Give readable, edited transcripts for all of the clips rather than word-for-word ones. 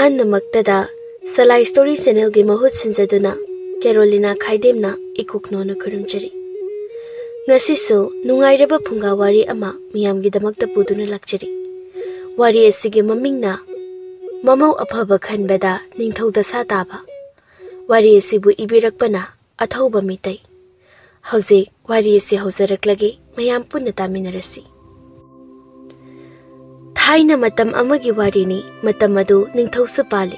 ꯑꯍꯥꯟꯕꯃꯛꯇꯗ ꯁꯂꯥꯏ story ꯆꯦꯅꯦꯜꯒꯤ ꯃꯍꯨꯠ ꯁꯤꯟꯖꯗꯨꯅ ꯀꯦꯔꯣꯂꯤꯅꯥ ꯈꯥꯏꯗꯦꯝꯅ ꯏꯀꯨꯛꯅꯣꯅ ꯈꯨꯔꯨꯝꯖꯔꯤ꯫ ꯉꯁꯤꯁꯨ ꯅꯨꯡꯉꯥꯏꯔꯕ ꯐꯨꯡꯒꯥ ꯋꯥꯔꯤ ꯑꯃ ꯃꯤꯌꯥꯝꯒꯤꯗꯃꯛꯇ ꯄꯨꯗꯨꯅ ꯂꯥꯛꯆꯔꯤ꯫ ꯋꯥꯔꯤ ꯑꯁꯤꯒꯤ ꯃꯃꯤꯡꯅ ꯃꯃꯧ ꯑꯐꯕ ꯈꯟꯕꯗ ꯅꯤꯡꯊꯧ ꯗꯁꯥ ꯇꯥꯕ꯫ ꯋꯥꯔꯤ ꯑꯁꯤꯕꯨ ꯏꯕꯤꯔꯛꯄꯅ ꯑꯊꯧꯕ ꯃꯤꯇꯩ꯫ ꯍꯧꯖꯤꯛ ꯋꯥꯔꯤ ꯑꯁꯤ ꯍꯧꯖꯔꯛꯂꯒꯦ, ꯃꯌꯥꯝ ꯄꯨꯟꯅ ꯇꯥꯃꯤꯟꯅꯔꯁꯤ꯫ ꯊꯥꯏꯅ ꯃꯇꯝ ꯑꯃꯒꯤ ꯋꯥꯔꯤꯅꯤ꯫ ꯃꯇꯝ ꯑꯗꯨ ꯅꯤꯡꯊꯧꯁꯨ ꯄꯥꯜꯂꯤ꯫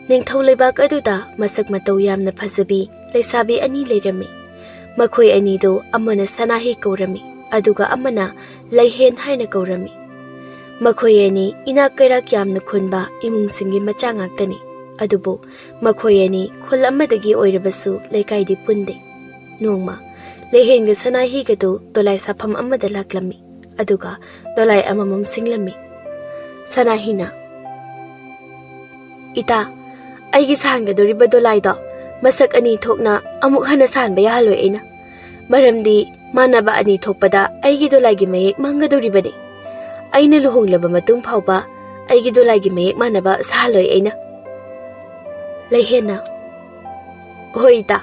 ꯅꯤꯡꯊꯧ ꯂꯩꯕꯥꯛ ꯑꯗꯨꯗ ꯃꯁꯛ ꯃꯇꯧ ꯌꯥꯝꯅ ꯐꯖꯕꯤ ꯂꯩꯁꯥꯕꯤ ꯑꯅꯤ ꯂꯩꯔꯝꯃꯤ꯫ ꯃꯈꯣꯏ ꯑꯅꯤꯗꯨ ꯑꯃꯅ ꯁꯅꯥꯍꯤ ꯀꯧꯔꯝꯃꯤ, ꯑꯗꯨꯒ ꯑꯃꯅ ꯂꯩꯍꯦꯟ ꯍꯥꯏꯅ ꯀꯧꯔꯝꯃꯤ꯫ ꯃꯈꯣꯏ ꯑꯅꯤ ꯏꯅꯥꯛ ꯀꯩꯔꯥꯛ ꯌꯥꯝꯅ ꯈꯨꯟꯕ ꯏꯃꯨꯡꯁꯤꯡꯒꯤ ꯃꯆꯥ ꯉꯥꯛꯇꯅꯤ꯫ ꯑꯗꯨꯕꯨ ꯃꯈꯣꯏ ꯑꯅꯤ ꯈꯨꯜ ꯑꯃꯗꯒꯤ ꯑꯣꯏꯔꯕꯁꯨ ꯂꯩꯀꯥꯏꯗꯤ ꯄꯨꯟꯗꯦ꯫ ꯅꯣꯡꯃ ꯂꯩꯍꯦꯟꯒ ꯁꯅꯥꯍꯤꯒꯗꯨ ꯗꯣꯂꯥꯏ ꯁꯥꯐꯝ ꯑꯃꯗ ꯂꯥꯛꯂꯝꯃꯤ, ꯑꯗꯨꯒ ꯗꯣꯂꯥꯏ ꯑꯃꯃꯝ ꯁꯤꯡꯂꯝꯃꯤ꯫ ꯁꯅꯥꯍꯤꯅ, "ꯏꯇꯥ, ꯑꯩꯒꯤ ꯁꯥꯟꯒꯗꯧꯔꯤꯕ ꯗꯣꯂꯥꯏꯗꯣ ꯃꯁꯛ ꯑꯅꯤ ꯊꯣꯛꯅ ꯑꯃꯨꯛ ꯍꯟꯅ ꯁꯥꯟꯕ ꯌꯥꯍꯜꯂꯣꯏ ꯑꯩꯅ꯫ ꯃꯔꯝꯗꯤ ꯃꯥꯟꯅꯕ ꯑꯅꯤ ꯊꯣꯛꯄꯗ ꯑꯩꯒꯤ ꯗꯣꯂꯥꯏꯒꯤ ꯃꯌꯦꯛ ꯃꯥꯡꯒꯗꯧꯔꯤꯕꯅꯤ꯫ ꯑꯩꯅ ꯂꯨꯍꯣꯡꯂꯕ ꯃꯇꯨꯡ ꯐꯥꯎꯕ ꯑꯩꯒꯤ ꯗꯣꯂꯥꯏꯒꯤ ꯃꯌꯦꯛ ꯃꯥꯟꯅꯕ ꯁꯥꯍꯜꯂꯣꯏ ꯑꯩꯅ." ꯂꯩꯍꯦꯟꯅ, "ꯍꯣꯏ ꯏꯇꯥ,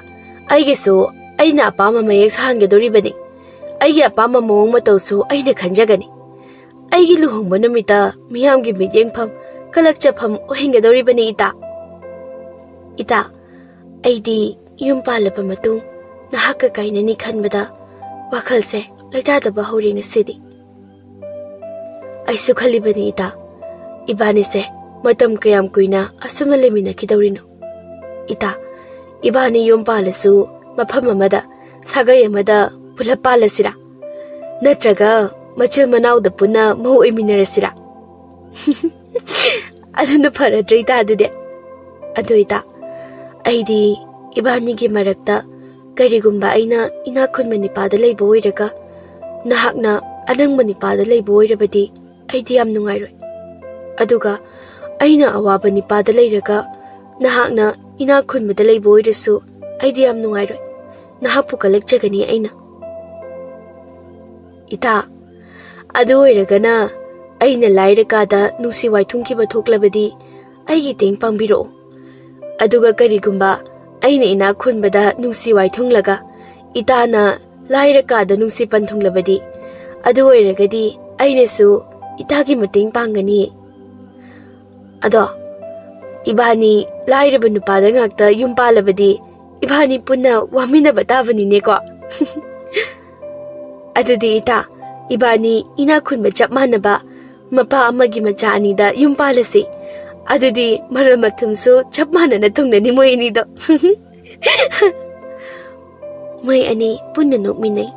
ꯑꯩꯒꯤꯁꯨ ꯑꯩꯅ ꯑꯄꯥꯝꯕ ꯃꯌꯦꯛ ꯁꯥꯍꯟꯒꯗꯧꯔꯤꯕꯅꯤ꯫ ꯑꯩꯒꯤ ꯑꯄꯥꯝꯕ ꯃꯑꯣꯡ ꯃꯇꯧꯁꯨ ꯑꯩꯅ ꯈꯟꯖꯒꯅꯤ꯫ ꯑꯩꯒꯤ ꯂꯨꯍꯣꯡꯕ ꯅꯨꯃꯤꯠꯇ ꯃꯤꯌꯥꯝꯒꯤ ꯃꯤꯠꯌꯦꯡꯐꯝ, ꯀꯂꯛꯆꯐꯝ ꯑꯣꯏꯍꯟꯒꯗꯧꯔꯤꯕꯅꯤ ꯏꯇꯥ꯫ ꯏꯇꯥ, ꯑꯩꯗꯤ ꯌꯨꯝ ꯄꯥꯜꯂꯕ ꯃꯇꯨꯡ ꯅꯍꯥꯛꯀ ꯀꯥꯏꯅꯅꯤ ꯈꯟꯕꯗ ꯋꯥꯈꯜꯁꯦ ꯂꯩꯇꯥꯗꯕ ꯍꯧꯔꯦ ꯉꯁꯤꯗꯤ꯫ ꯑꯩꯁꯨ ꯈꯜꯂꯤꯕꯅꯤ ꯏꯇꯥ, ꯏꯕꯥꯅꯤꯁꯦ ꯃꯇꯝ ꯀꯌꯥꯝ ꯀꯨꯏꯅ ꯑꯁꯨꯝꯅ ꯂꯩꯃꯤꯟꯅꯈꯤꯗꯧꯔꯤꯅꯣ? ꯏꯇꯥ, ꯏꯕꯥꯅꯤ ꯌꯨꯝ ꯄꯥꯜꯂꯁꯨ ꯃꯐꯝ ꯑꯃꯗ, ꯁꯥꯒꯩ ꯑꯃꯗ ꯄꯨꯂꯞ ꯄꯥꯜꯂꯁꯤꯔꯥ? ꯅꯠꯇ꯭ꯔꯒ ꯃꯆꯤꯜ ꯃꯅꯥꯎꯗ ꯄꯨꯟꯅ ꯃꯧ ꯑꯣꯏꯃꯤꯟꯅꯔꯁꯤꯔꯥ? ꯑꯗꯨꯅ ꯐꯔꯗ꯭ꯔ ꯏꯇꯥ ꯑꯗꯨꯗꯤ? ꯑꯗꯨ ꯏꯇꯥ, ꯑꯩꯗꯤ ꯏꯕꯥꯅꯤꯒꯤ ꯃꯔꯛꯇ ꯀꯔꯤꯒꯨꯝꯕ ꯑꯩꯅ ꯏꯅꯥꯛ ꯈꯨꯟꯕ ꯅꯤꯄꯥꯗ ꯂꯩꯕ ꯑꯣꯏꯔꯒ ꯅꯍꯥꯛꯅ ꯑꯅꯪꯕ ꯅꯤꯄꯥꯗ ꯂꯩꯕ ꯑꯣꯏꯔꯕꯗꯤ ꯑꯩꯗꯤ ꯌꯥꯝ ꯅꯨꯡꯉꯥꯏꯔꯣꯏ꯫ ꯑꯗꯨꯒ ꯑꯩꯅ ꯑꯋꯥꯕ ꯅꯤꯄꯥꯗ ꯂꯩꯔꯒ ꯅꯍꯥꯛꯅ ꯏꯅꯥꯛ ꯈꯨꯟꯕꯗ ꯂꯩꯕ ꯑꯣꯏꯔꯁꯨ ꯑꯩꯗꯤ ꯌꯥꯝ ꯅꯨꯡꯉꯥꯏꯔꯣꯏ꯫ ꯅꯍꯥꯛꯄꯨ ꯀꯂꯛꯆꯒꯅꯤ ꯑꯩꯅ꯫ ꯏꯇꯥ, ꯑꯗꯨ ꯑꯣꯏꯔꯒꯅ ꯑꯩꯅ ꯂꯥꯏꯔꯀꯥꯗ ꯅꯨꯡꯁꯤ ꯋꯥꯏꯊꯨꯡꯈꯤꯕ ꯊꯣꯛꯂꯕꯗꯤ ꯑꯩꯒꯤ ꯇꯦꯡ ꯄꯥꯡꯕꯤꯔꯛꯑꯣ꯫ ꯑꯗꯨꯒ ꯀꯔꯤꯒꯨꯝꯕ ꯑꯩꯅ ꯏꯅꯥꯛ ꯈꯨꯟꯕꯗ ꯅꯨꯡꯁꯤ ꯋꯥꯏꯊꯨꯡꯂꯒ ꯏꯇꯥꯅ ꯂꯥꯏꯔꯀꯥꯗ ꯅꯨꯡꯁꯤ ꯄꯟꯊꯨꯡꯂꯕꯗꯤ, ꯑꯗꯨ ꯑꯣꯏꯔꯒꯗꯤ ꯑꯩꯅꯁꯨ ꯏꯇꯥꯒꯤ ꯃꯇꯦꯡ ꯄꯥꯡꯒꯅꯤ꯫ ꯑꯗꯣ ꯏꯕꯥꯅꯤ ꯂꯥꯏꯔꯕ ꯅꯨꯄꯥꯗ ꯉꯥꯛꯇ ꯌꯨꯝ ꯄꯥꯜꯂꯕꯗꯤ ꯏꯕꯥꯅꯤ ꯄꯨꯟꯅ ꯋꯥꯃꯤꯟꯅꯕ ꯇꯥꯕꯅꯤꯅꯦꯀꯣ꯫ ꯑꯗꯨꯗꯤ ꯏꯇꯥ, ꯏꯕꯥꯅꯤ ꯏꯅꯥꯛ ꯈꯨꯟꯕ ꯆꯞ ꯃꯥꯟꯅꯕ ꯃꯄꯥ ꯑꯃꯒꯤ ꯃꯆꯥ ꯑꯅꯤꯗ ꯌꯨꯝ ꯄꯥꯜꯂꯁꯤ꯫ ꯑꯗꯨꯗꯤ ꯃꯔꯝ ꯃꯊꯨꯝꯁꯨ ꯆꯞ ꯃꯥꯟꯅꯅ ꯊꯨꯡꯅꯅꯤ ꯃꯣꯏ ꯑꯅꯤꯗꯣ꯫ ꯃꯣꯏ ꯑꯅꯤ ꯄꯨꯟꯅ ꯅꯣꯛꯃꯤꯟꯅꯩ꯫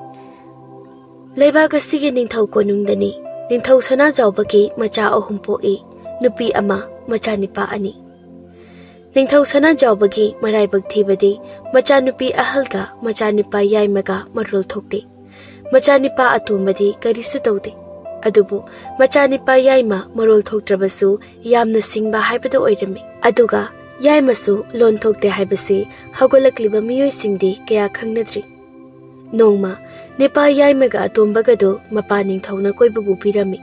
ꯂꯩꯕꯥꯛ ꯑꯁꯤꯒꯤ ꯅꯤꯡꯊꯧ ꯀꯣꯅꯨꯡꯗꯅꯤ ꯅꯤꯡꯊꯧ ꯁꯅꯥꯖꯥꯎꯕꯒꯤ ꯃꯆꯥ 3 ꯄꯣꯛꯏ, ꯅꯨꯄꯤ 1, ꯃꯆꯥꯅꯤꯄꯥ 2꯫ ꯅꯤꯡꯊꯧ ꯁꯅꯥꯖꯥꯎꯕꯒꯤ ꯃꯔꯥꯏꯕꯛ ꯊꯤꯕꯗꯤ ꯃꯆꯥꯅꯨꯄꯤ ꯑꯍꯜꯒ ꯃꯆꯥꯅꯤꯄꯥ ꯌꯥꯏꯃꯒ ꯃꯔꯣꯜ ꯊꯣꯛꯇꯦ꯫ ꯃꯆꯥꯅꯤꯄꯥ ꯑꯇꯣꯝꯕꯗꯤ ꯀꯔꯤꯁꯨ ꯇꯧꯗꯦ꯫ ꯑꯗꯨꯕꯨ ꯃꯆꯥꯅꯤꯄꯥ ꯌꯥꯏꯃ ꯃꯔꯣꯜ ꯊꯣꯛꯇ꯭ꯔꯕꯁꯨ ꯌꯥꯝꯅ ꯁꯤꯡꯕ ꯍꯥꯏꯕꯗꯨ ꯑꯣꯏꯔꯝꯃꯤ꯫ ꯑꯗꯨꯒ ꯌꯥꯏꯃꯁꯨ ꯂꯣꯟ ꯊꯣꯛꯇꯦ ꯍꯥꯏꯕꯁꯤ ꯍꯧꯒꯠꯂꯛꯂꯤꯕ ꯃꯤꯑꯣꯏꯁꯤꯡꯗꯤ ꯀꯌꯥ ꯈꯪꯅꯗ꯭ꯔꯤ꯫ ꯅꯣꯡꯃ ꯅꯤꯄꯥ ꯌꯥꯏꯃꯒ ꯑꯇꯣꯝꯕꯒꯗꯨ ꯃꯄꯥ ꯅꯤꯡꯊꯧꯅ ꯀꯣꯏꯕ ꯄꯨꯕꯤꯔꯝꯃꯤ꯫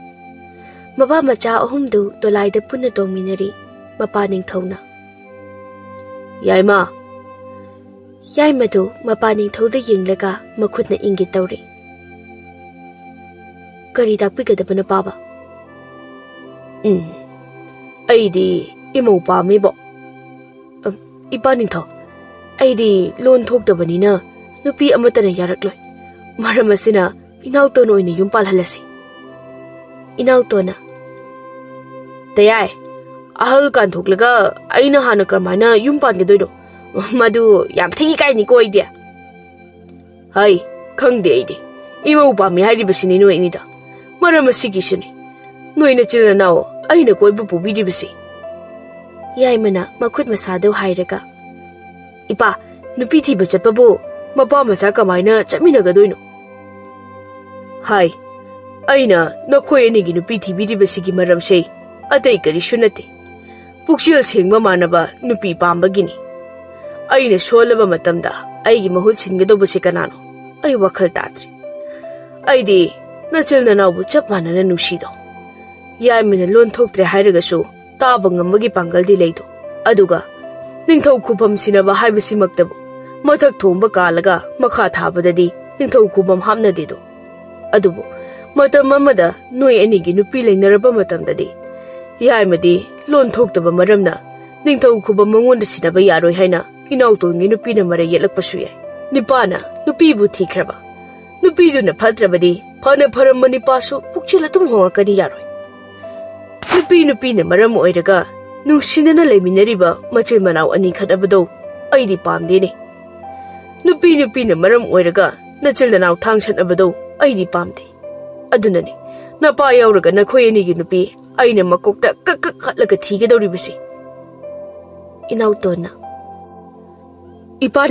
ꯃꯄꯥ ꯃꯆꯥ 3ꯗꯨ ꯗꯣꯂꯥꯏꯗ ꯄꯨꯟꯅ ꯇꯣꯡꯃꯤꯟꯅꯔꯤ꯫ ꯃꯄꯥ ꯅꯤꯡꯊꯧꯅ, "ꯌꯥꯏꯃ." ꯌꯥꯏꯃꯗꯨ ꯃꯄꯥ ꯅꯤꯡꯊꯧꯗ ꯌꯦꯡꯂꯒ ꯃꯈꯨꯠꯅ ꯏꯪꯒꯤꯠ ꯇꯧꯔꯤ꯫ "ꯀꯔꯤ ꯇꯥꯛꯄꯤꯒꯗꯕꯅꯣ ꯄꯥꯕ?" ꯑꯩꯗꯤ ꯏꯃꯧ ꯄꯥꯝꯃꯤꯕꯣ." "ꯏꯄꯥ ꯅꯤꯡꯊꯧ, ꯑꯩꯗꯤ ꯂꯣꯟ ꯊꯣꯛꯇꯕꯅꯤꯅ ꯅꯨꯄꯤ ꯑꯃꯠꯇꯅ ꯌꯥꯔꯛꯂꯣꯏ꯫ ꯃꯔꯝ ꯑꯁꯤꯅ ꯏꯅꯥꯎꯇꯣꯟ ꯑꯣꯏꯅ ꯌꯨꯝ ꯄꯥꯜꯍꯜꯂꯁꯤ." ꯏꯅꯥꯎꯇꯣꯟꯅ, "ꯇꯌꯥꯏ, ꯑꯍꯜ ꯀꯥꯟꯊꯣꯛꯂꯒ ꯑꯩꯅ ꯍꯥꯟꯅ ꯀꯔꯝꯍꯥꯏꯅ ꯌꯨꯝ ꯄꯥꯟꯒꯗꯣꯏꯅꯣ? ꯃꯗꯨ ꯌꯥꯝ ꯊꯤ ꯏꯀꯥꯏꯅꯤꯀꯣ ꯑꯩꯗꯤ." "ꯍꯩ, ꯈꯪꯗꯦ ꯑꯩꯗꯤ ꯏꯃꯧ ꯄꯥꯝꯃꯤ ꯍꯥꯏꯔꯤꯕꯁꯤꯅꯤ ꯅꯣꯏ ꯑꯅꯤꯗ꯫ ꯃꯔꯝ ꯑꯁꯤꯒꯤꯁꯨꯅꯤ ꯅꯣꯏ ꯅꯆꯤꯜ ꯅꯅꯥꯎ ꯑꯩꯅ ꯀꯣꯏꯕ ꯄꯨꯕꯤꯔꯤꯕꯁꯤ." ꯌꯥꯏꯃꯅ ꯃꯈꯨꯠ ꯃꯁꯥꯗꯨ ꯍꯥꯏꯔꯒ, "ꯏꯄꯥ, ꯅꯨꯄꯤ ꯊꯤꯕ ꯆꯠꯄꯕꯨ ꯃꯄꯥ ꯃꯆꯥ ꯀꯃꯥꯏꯅ ꯆꯠꯃꯤꯟꯅꯒꯗꯣꯏꯅꯣ?" "ꯍꯥꯏ, ꯑꯩꯅ ꯅꯈꯣꯏ ꯑꯅꯤꯒꯤ ꯅꯨꯄꯤ ꯊꯤꯕꯤꯔꯤꯕꯁꯤꯒꯤ ꯃꯔꯝꯁꯦ ꯑꯇꯩ ꯀꯔꯤꯁꯨ ꯅꯠꯇꯦ, ꯄꯨꯛꯆꯦꯜ ꯁꯦꯡꯕ ꯃꯥꯟꯅꯕ ꯅꯨꯄꯤ ꯄꯥꯝꯕꯒꯤꯅꯤ꯫ ꯑꯩꯅ ꯁꯣꯜꯂꯕ ꯃꯇꯝꯗ ꯑꯩꯒꯤ ꯃꯍꯨꯠ ꯁꯤꯟꯒꯗꯧꯕꯁꯦ ꯀꯅꯥꯅꯣ? ꯑꯩ ꯋꯥꯈꯜ ꯇꯥꯗ꯭ꯔꯤ꯫ ꯑꯩꯗꯤ ꯅꯆꯤꯜ ꯅꯅꯥꯎꯕꯨ ꯆꯞ ꯃꯥꯟꯅꯅ ꯅꯨꯡꯁꯤꯗꯣ꯫ ꯌꯥꯏꯃꯅ ꯂꯣꯟ ꯊꯣꯛꯇ꯭ꯔꯦ ꯍꯥꯏꯔꯒꯁꯨ ताब ngambagi pangaldi leido aduga Ningthou khubam sinaba haibasimaktabu mathak thomba kalaga makha thabadadi Ningthou khubam hamna dedo adubu matam amada noi anigi nupi leinaraba matamdadi yaimadi lon thoktaba maramna Ningthou khubam mangonda sinaba yaroi haina inaw tongi nupi na mara yelakpasu yai nipana nupi bu thikraba nupi du na phatrabadi phana pharam nipasu pukchila tum hongakani yaroi nupi na maram oiraga nungsinana leiminariba machil manaw ani khanabado aidi pamdene nupi na maram oiraga nachil nanaw thangsanabado aidi pamde adunani napa yauraga nakhoi ani gi nupi aina makokta kak khatlaga thigedoribasi inaw tonna ipa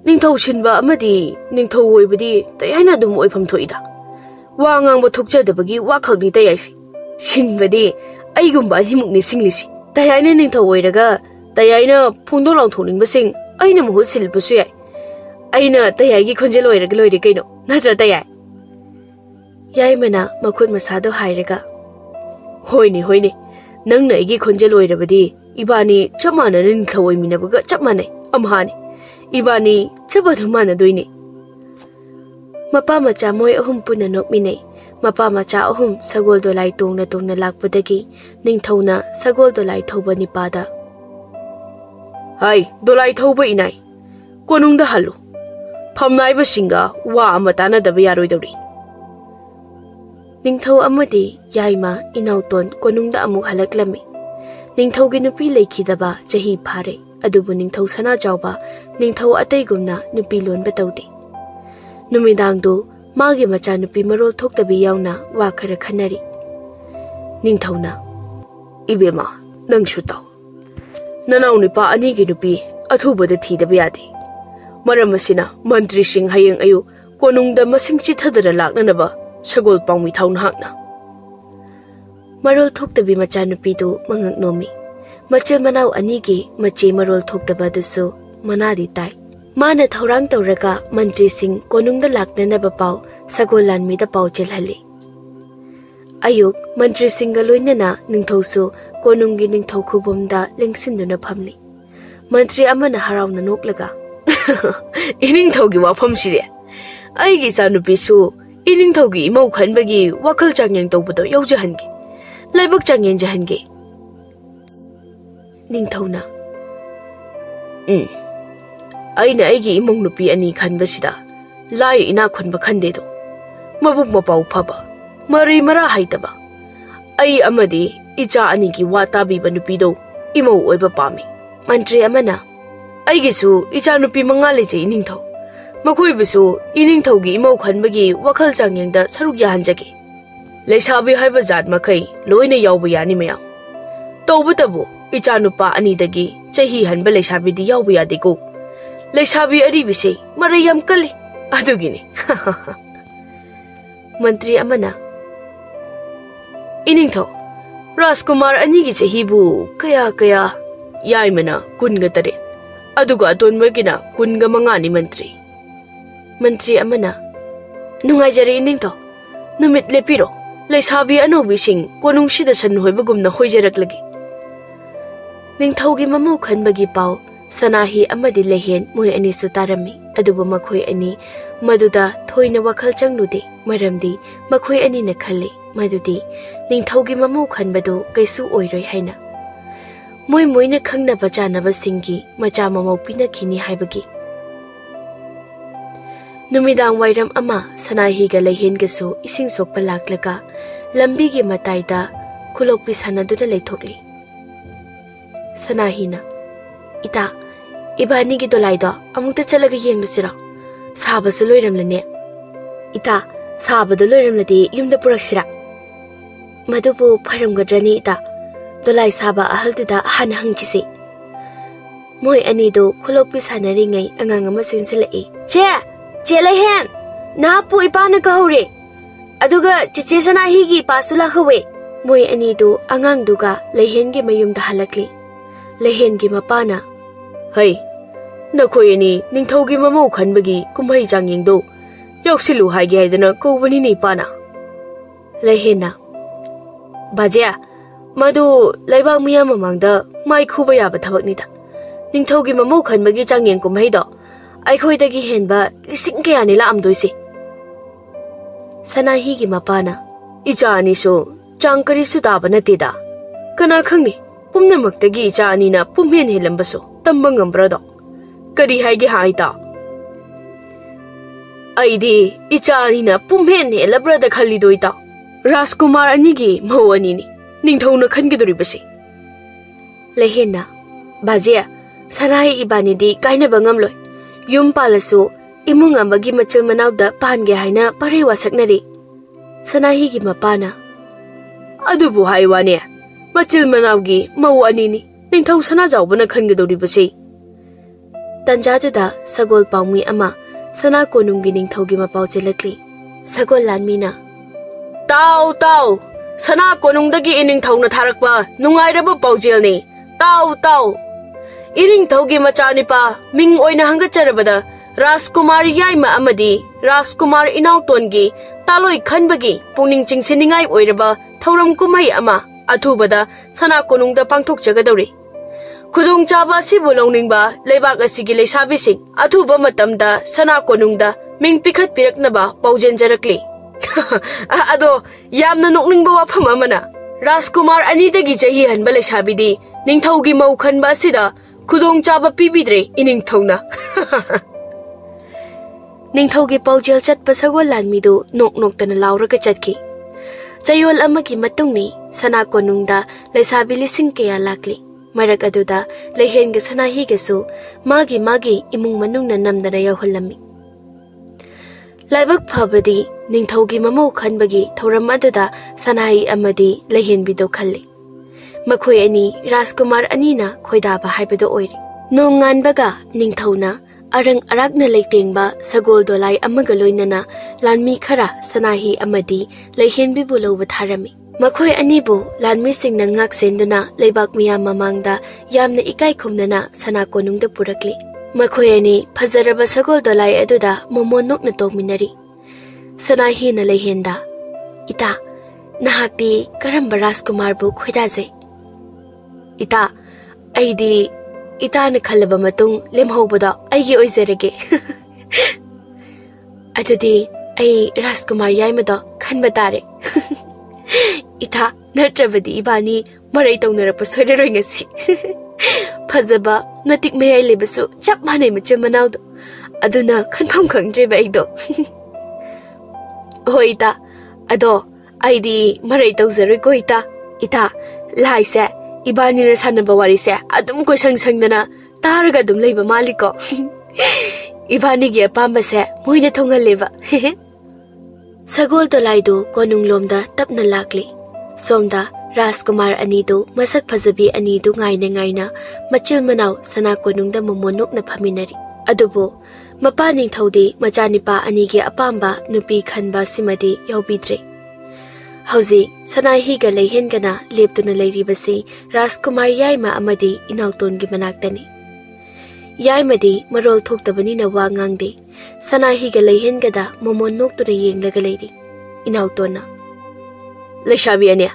Ningthou sinba amadi Ningthou oibadi tayaina dum oifam thoida wa ngang ba thokjadabagi wa khagni tayaisi sinbadi aigumba himuk ni singlisi tayaina Ningthou oiraga tayaina phungdo law thoning basing aina muhut silbasu yai aina tayagi khonjel oiraga loire kaino natra tayai yai mana makhut masado hairaga hoine nangna igi khonjel oirabadi ibani chamana Ningthou oiminabaga chapmanai amhani ibani chabadu mana doine mapa macha moi ahum puna nokminei mapa macha ahum sagol dolai tongna lakpadagi Ningthou na sagol dolai thoba nipada hai dolai thoba inai konungda halu phamnai ba singa wa amata na daba yaroi dori Ningthou amadi yaima inauton konungda amuk halaklami Ningthou gi nupi leikhidaba jahi phare adubu Ningthou sana jawba Ningthou ataigumna nupi lon batawdi numidangdo magi macha nupi marol thoktabi yauna wa khara khanari Ningthou na ibema nangshu taw nanaw nipa ani gi nupi athuba da thidaba yadi maramasina mantri sing hayeng ayu konungda masing chithadara laknanaba sagol pangmi thawna hakna marol thoktabi macha nupi du mangak nomi Machil manaw anigi machi marol thokdaba dusu manadi tai mana thorang tawraga mantri sing konungda laknana bapaw sagolan mida paw chilhali ayuk mantri singa loinana Ningthou su konungi Ningthou khubumda lengsinduna phamli mantri amana harawna noklaga Ningthou gi wafam sire aigi chanupi su Ningthou gi imau khanbagi wakhal changyang tawbado yaujahangi laibak changyang jahangi Ningthou na aina aigi imong nupi ani khanbasida lai ina khunba khandedo mabuk mapau phaba mari mara haitaba ai amadi icha ani gi wata bi nupi do imau oiba pami mantri amana aigi su icha nupi manga leje Ningthou makhoi bisu Ningthou gi imau khanbagi wakhal changyang da saruk ya hanjage leisabi haiba jat makai loina yawba yani mayam tawbatabu icha nupa ani dagi chahi hanba leisabi di yawba yadego leisabi ari bise marayam kali adugini mantri amana Ningthou Rajkumar ani gi chahi bu kaya yaimana kunga tare aduga atonbagina kunga mangani mantri amana nungaijari Ningthou numit lepiro leisabi anobi sing konungsida san hoibagumna hoijaraklagi Ningthou gi mamau khanbagi paw sanahi amadi lehen moi ani su tarami adubu makhoi ani maduda thoina wakhal changlude maramdi makhoi ani na khali madudi Ningthou gi mamau khanbado kaisu oiroi haina moi na khangna bachana basingi macha mamau pina khini haibagi numidang wairam ama sanahi ga lehen ga su ising sokpa laklaga lambi gi mataida khulokpi sanaduna leithokli Sanahina ita ibani gi dolaido amukta chalaga yenglusira sabasu loiramlane ita sabadu loiramladi yumda puraksira madubu pharamgadrani ita dolai saba ahaltuda hana hangkisi moi ani do khulokpi sanari ngai angang ama sinsilai che lehen na pu ipana kahore aduga chiche Sanahi gi pasula khawe moi ani do angang duga lehen gi mayumda halakli lehen gi mapana hai nakhoi ani Ningthou gi mamau khanbagi kumhai changyeng do yoksilu haigi haidana kobani ni pana lehena bajia Madu laibak miyam mamangda mai khuba yaba thabaknida. Ningthou gi mamou khanbagi changyeng kumhei do aikhoidagi henba lising kaya ni laamdoisi. Sanahi gi mapana icha ani so changkari su taba natida. Kana khangni pumnamakdagi icha ani na pumhen helambaso tamba ngambra do. Kari haigi haita. Aidi icha ani na pumhen helabra da khali doita. Rajkumar ani gi mau ani ni Ningthou na khangidori basi. Lehena Bajia Sanahi ibani di kaina bangam loy. Yum palasu imung ambagi machil manaw da pange haina parewa saknari. Sanahi gi mapana. Adubu haiwane. Machil manaw gi mau ani ni Ningthou sana jawbana khangidori basi. Tanjadu da sagol paumi ama sana konungi Ningthou gi mapau chelakli. Sagol lanmina. Tau tau. Sana konungdagi Ningthou na tharakpa nungairaba paujel ni. Tau tau. Ningthou gi machanipa ming oina hangacharabada Rajkumar yaima amadi Rajkumar inauton gi taloi khanbagi pungning chingsiningai oiraba thauram kumai ama athubada sana konungda pangthok jagadori. Khudung chaba sibu longningba leibak asigi leisabi sing athuba matamda sana konungda ming pikhat piraknaba paujen jarakli. Ado yamna nokningba wafam amana Rajkumar anidagi jahi hanba leisabidi Ningthou gi mau khanba sida khudong chaba pibidre Ningthou na. Ningthou gi paujel chatpa sagol lanmidu nok nok tana lauraga chatki. Chayol amagi matungni sana konungda leisabi lising kaya lakli. Marak aduda lehen ga Sanahi ga su magi imung manungna namdana yahulami. Laibak phabadi Ningthou gi mamou khanbagi thoram aduda Sanahi amadi lehen bido khalli. Makhoi ani Rajkumar ani na khoidaba haibado oiri. Nongan baga Ningthou na arang aragna leitengba sagol dolai amaga loinana lanmi khara Sanahi amadi lehen bibu loba tharami. Makhoi ani bu lanmi singna ngak senduna leibak miyam mamangda yamna ikai khumnana sana konungda purakli. Makhoi ani phajaraba sagol dolai aduda momonok na tokminari. Sanahi na lehenda. Ita nahakti karamba Rajkumar bu khoidaje. Ita aidi ita na khalaba matung lemhobada aigi oizerege. Adudi ai Rajkumar yaimada khanba tare. Ita natrabadi ibani marai taunarapa soiraroi ngasi. Phajaba matik mayai lebasu chap manai machil manawdo aduna khanpham khangdreba aido. Hoi ita ado aidi marai tauzaroi ko ita laise ibani na sanaba wari se adum ko sang-sangdana taraga adum leiba maliko. Ibani gi apamba se moina thongaleba. Sagol dolaido konung lomda tapna lakli. Somda Rajkumar anido masak phajabi anido ngaina machil manaw sana konungda momonok na phaminari. Adubo mapa Ningthou di machanipa anigi apamba nupi khanba simadi yaubidre. Hauzi Sanahi ga lehen gana leptuna leiribasi Rajkumar yaima amadi inauton gi manaktani. Yaimadi marol thoktabani na wa ngangde Sanahi ga lehen gada momonok tuna yenglaga leiri. Inautona Leshabi ania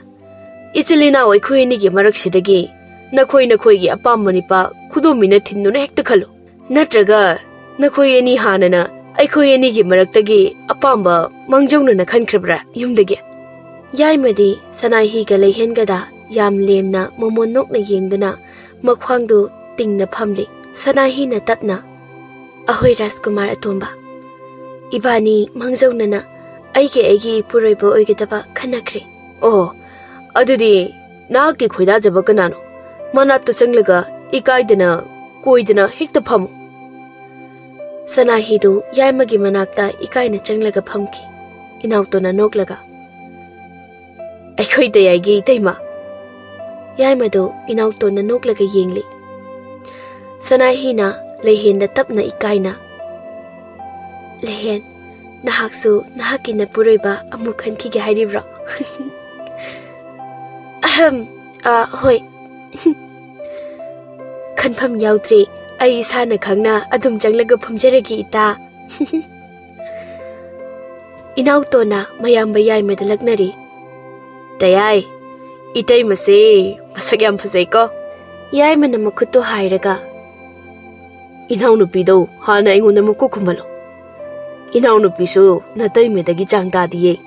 Ichilina oi khuini gi maraksidagi nakhoi gi apamanipa khudomina thinnuna hekta khalo natraga nakhoi ani hanana aikhoi ani gi maraktagi apamba mangjongna na khankrabra yumdagi. Yaimadi Sanahi ga lehen gada yam lemna momonok na yengduna makhwangdu tingna phamli. Sanahi na tapna ahoi Rajkumar atomba ibani mangjongna aigi puroibo oigedaba khanakre. Oh adudi naaki khoida jaba kanano manata changlaga ikaidana koidana hekta phamu. Sanahi du yaimagi manakta ikaina changlaga phamki. Inautona noklaga aikhoi da yaigi taima yaimadu inautona noklaga yengli. Sanahi na lehen da tapna ikaina. Lehen nahaksu nahaki na puroiba amu khanki ge hairibra. Hoi khanpham yaudre ai sana khangna adum janglaga phamjaragi ita. Inautona mayamba yaimada lagnari. Dayai Itai mase masak yam phasai ko. Yai mana makhuto hairaga. Inau nupi do hana ingon amukko khumalo. Inau nupi su natai medagi changta diye.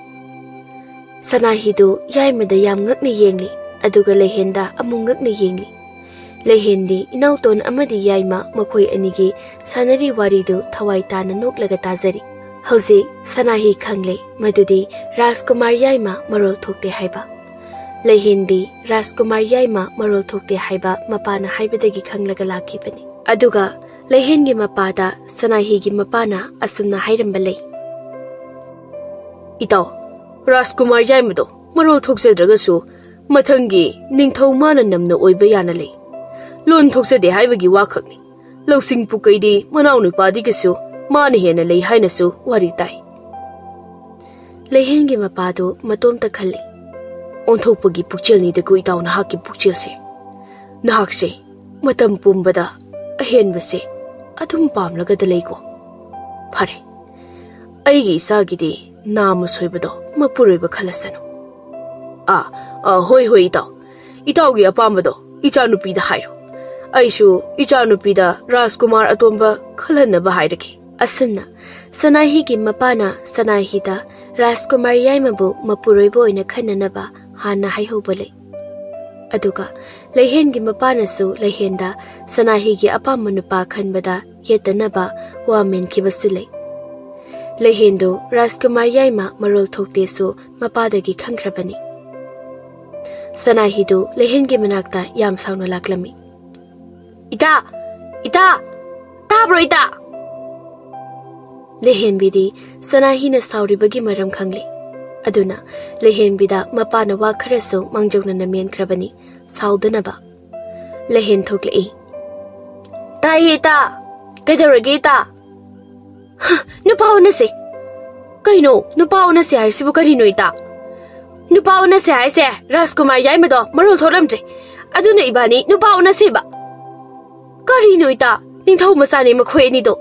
Sanahi do yai mada yam ngakna yengli aduga lehenda amung ngakna yengli. Lehendi inau ton amadi yai ma makhoi anigi sanari wari do thawai tana noklaga tajari. Hauzi Sanahi khangle madudi Rajkumar yai ma marol thokte haiba. Lehendi Rajkumar yai ma marol thokte haiba mapana haibadagi khanglaga lakibani. Aduga Lehengi mapada Sanahi gi mapana asumna hairamba lei. Itaw Rajkumar yai mado marol thokjadragasu mathangi Ningthou mana namna oiba yana lei. Lon thokjade haibagi wakhakni. Lausing pukaidi manau nupadi gasu Mani hena lei haina su wari tai. Lehengi mapado matom ta khali. Onthokpagi pukchel ni de kui taw na hakki pukchel se. Nahak se matam pumbada ahen base adum pamlaga da lei ko. Phare. Aigi isagi de nam soibado mapuroi ba khalasano. Hoi taw. Itaw gi apambado icha nupi da hairo. Aishu icha nupi da Rajkumar atomba khalana ba hairaki. Asumna Sanahi gi mapana Sanahi da Rajkumar yai mabu mapuroi bo ina khananaba hana haihobale. Aduga Lehen gi mapana su Lehenda Sanahi gi apamma nupa khanbada yetanaba wa men kibasule. Lehendo Rajkumar yai ma marol thokte su mapada gi khangkrabani. Sanahi do Lehen gi manakta yam sauna laklami. Ita tabro ita Lehenbidi Sanahi na sauri bagi maram khangli. Aduna Lehenbida mapana wa kharaso mangjona na men krabani saudana ba. Lehen thokli. Ta yeta kaidorage ta. Nupaw na se. Kaino nupaw na se harsibu karino ita. Nupaw na se haise Rajkumar yai mado marol tholamtre. Aduna ibani nupaw na se ba. Karino ita Ningthou masane makhoi ni do.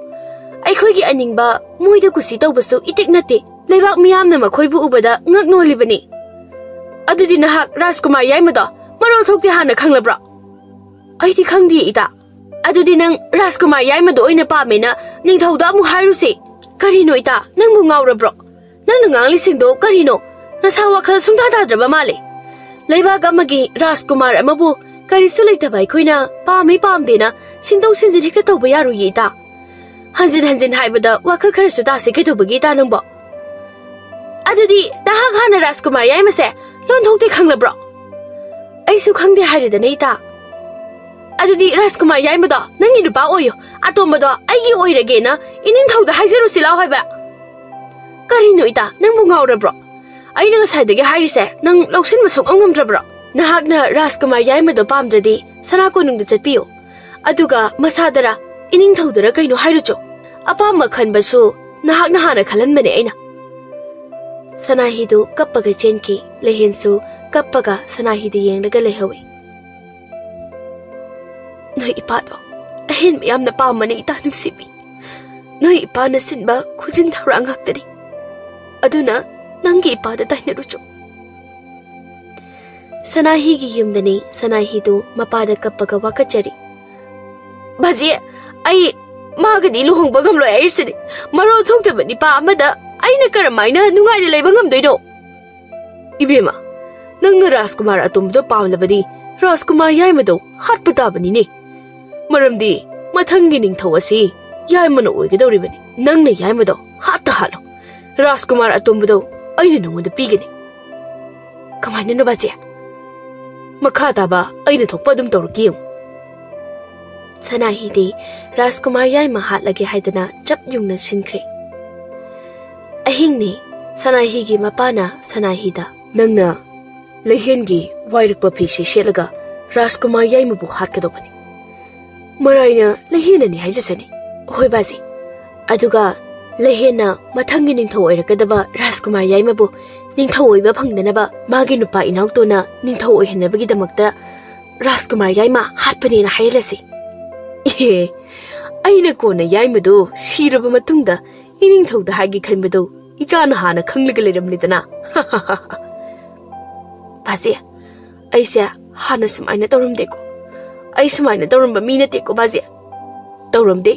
Aikhoigi aningba moida kusi tawbasu itik nate leibak miyamna makhoibu ubada ngaknolibani. Adudi nahak Rajkumar yai mado marol thokte hana khanglabra. Aidi khangdi ita. Adudi nang Rajkumar yai mado oina pamena Ningthou da mu hairuse. Karino ita nang mu ngaurabro. Nang ngangli singdo karino nasa wakhal sungta tadraba male. Leibak amagi Rajkumar amabu karisu leitaba aikhoina pami pamdena singdong sinjin hekta tawba yaru yita. Hanjin haibada wakhal kharasu dasa kaitobagi ta nangbo. Adudi dahak hana Rajkumar yai mase lon thokte khanglabro. Aisu khangde haridana ita. Adudi Rajkumar yai mado nangi nupa oyo atombado aigi oirage na Ningthou da haizeru sila hoiba. Karino ita nangbu ngaurabro. Aina ngasaidage hairise nang loksin masok angamdrabro. Nahakna Rajkumar yai mado pamdradi sanakonungda chatpiyo. Aduga masadara Ningthou dara kaino hairucho. Apama khanbasu nahakna hana khalanbane aina. Sanahi do kappaga chenki Lehensu kappaga Sanahi de yenglaga lehawi. Noi ipado ahen miyamna pamane ita nungsibi. Noi ipa na sinba khujin tharang haktari. Aduna nangi ipada tainarucho. Sanahi gi yumdani Sanahi do mapada kappaga wakachari. Baji ai magadi luhong bagam lo aisini maro thokta bani pa amada aina karamaina nungai le bangam doido. Ibema nang Rajkumar atomdo pamlabadi Rajkumar yai mado hatputa bani ne. Maramdi mathangi Ningthou asi yai mano oigedoribani. Nang na yai mado hatta halo. Rajkumar atomdo aina nungoda pigani. Kamaina no baje. Makha taba aina thokpa dum torkiyo. Sanahi de Rajkumar yai mahat lagi haidana chap yungna sinkre. Ahing ni Sanahi gi mapana Sanahi da. Nangna Lehengi wairakpa phiksi shelaga Rajkumar yai mabu hatkadobani. Maraina Lehena ni haijasani. Hoi bazi. Aduga Lehena mathangi Ningthou oirakadaba Rajkumar yai mabu Ningthou oiba phangdanaba magi nupa inautona Ningthou oihenabagi damakta Rajkumar yai ma hatpani na hailasi. Aina kona yai mado siraba matungda Ningthou da hagi khanbado ichana hana khanglaga leramlidana. Bazi ꯑꯩꯁꯦ ꯍꯥꯟꯅ ꯁꯨꯃꯥꯏꯅ ꯇꯧꯔꯝꯗꯦꯀꯣ ꯑꯩ ꯁꯨꯃꯥꯏꯅ ꯇꯧꯔꯝꯕ ꯃꯤ ꯅꯠꯇꯦꯀꯣ ꯕꯥꯖꯤ ꯇꯧꯔꯝꯗꯦ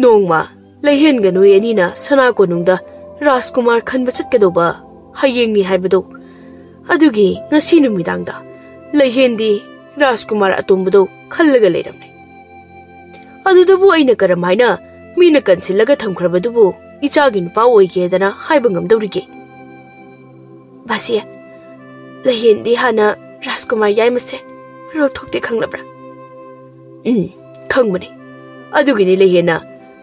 ꯅꯣꯡꯃ ꯂꯩꯍꯦꯟꯒ ꯅꯣꯏ ꯑꯅꯤꯅ ꯁꯅꯥ ꯀꯣꯅꯨꯡꯗ ꯔꯥꯖꯀꯨꯃꯥꯔ ꯈꯟꯕ ꯆꯠꯀꯗꯧꯕ ꯍꯌꯦꯡꯅꯤ ꯍꯥꯏꯕꯗꯣ ꯑꯗꯨꯒꯤ ꯉꯁꯤ ꯅꯨꯃꯤꯗꯥꯡꯗ ꯂꯩꯍꯦꯟꯗꯤ ꯔꯥꯖꯀꯨꯃꯥꯔ ꯑꯇꯣꯝꯕꯗꯣ ꯈꯜꯂꯒ ꯂꯩꯔꯝꯂꯦ ꯑꯗꯨꯗꯕꯨ ꯑꯩꯅ ꯀꯔꯝꯍꯥꯏꯅ ꯃꯤꯅ ꯀꯟꯁꯤꯜꯂꯒ ꯊꯝꯈ꯭ꯔꯕꯗꯨꯕꯨ ꯏꯆꯥꯒꯤ ꯅꯨꯄꯥ ꯑꯣꯏꯒꯦꯗꯅ ꯍꯥꯏꯕ ꯉꯝꯗꯧꯔꯤꯒꯦ ꯕꯥꯖꯤ ꯂꯩꯍꯦꯟꯗꯤ ꯍꯥꯟꯅ ꯔꯥꯖꯀꯨꯃꯥꯔ ꯌꯥꯏꯃꯁꯦ ꯃꯔꯣꯜ ꯊꯣꯛꯇꯦ ꯈꯪꯂꯕ꯭ꯔꯥ ꯈꯪꯕꯅꯤ ꯑꯗꯨꯒꯤꯅꯤ ꯂꯩꯍꯦꯟꯅ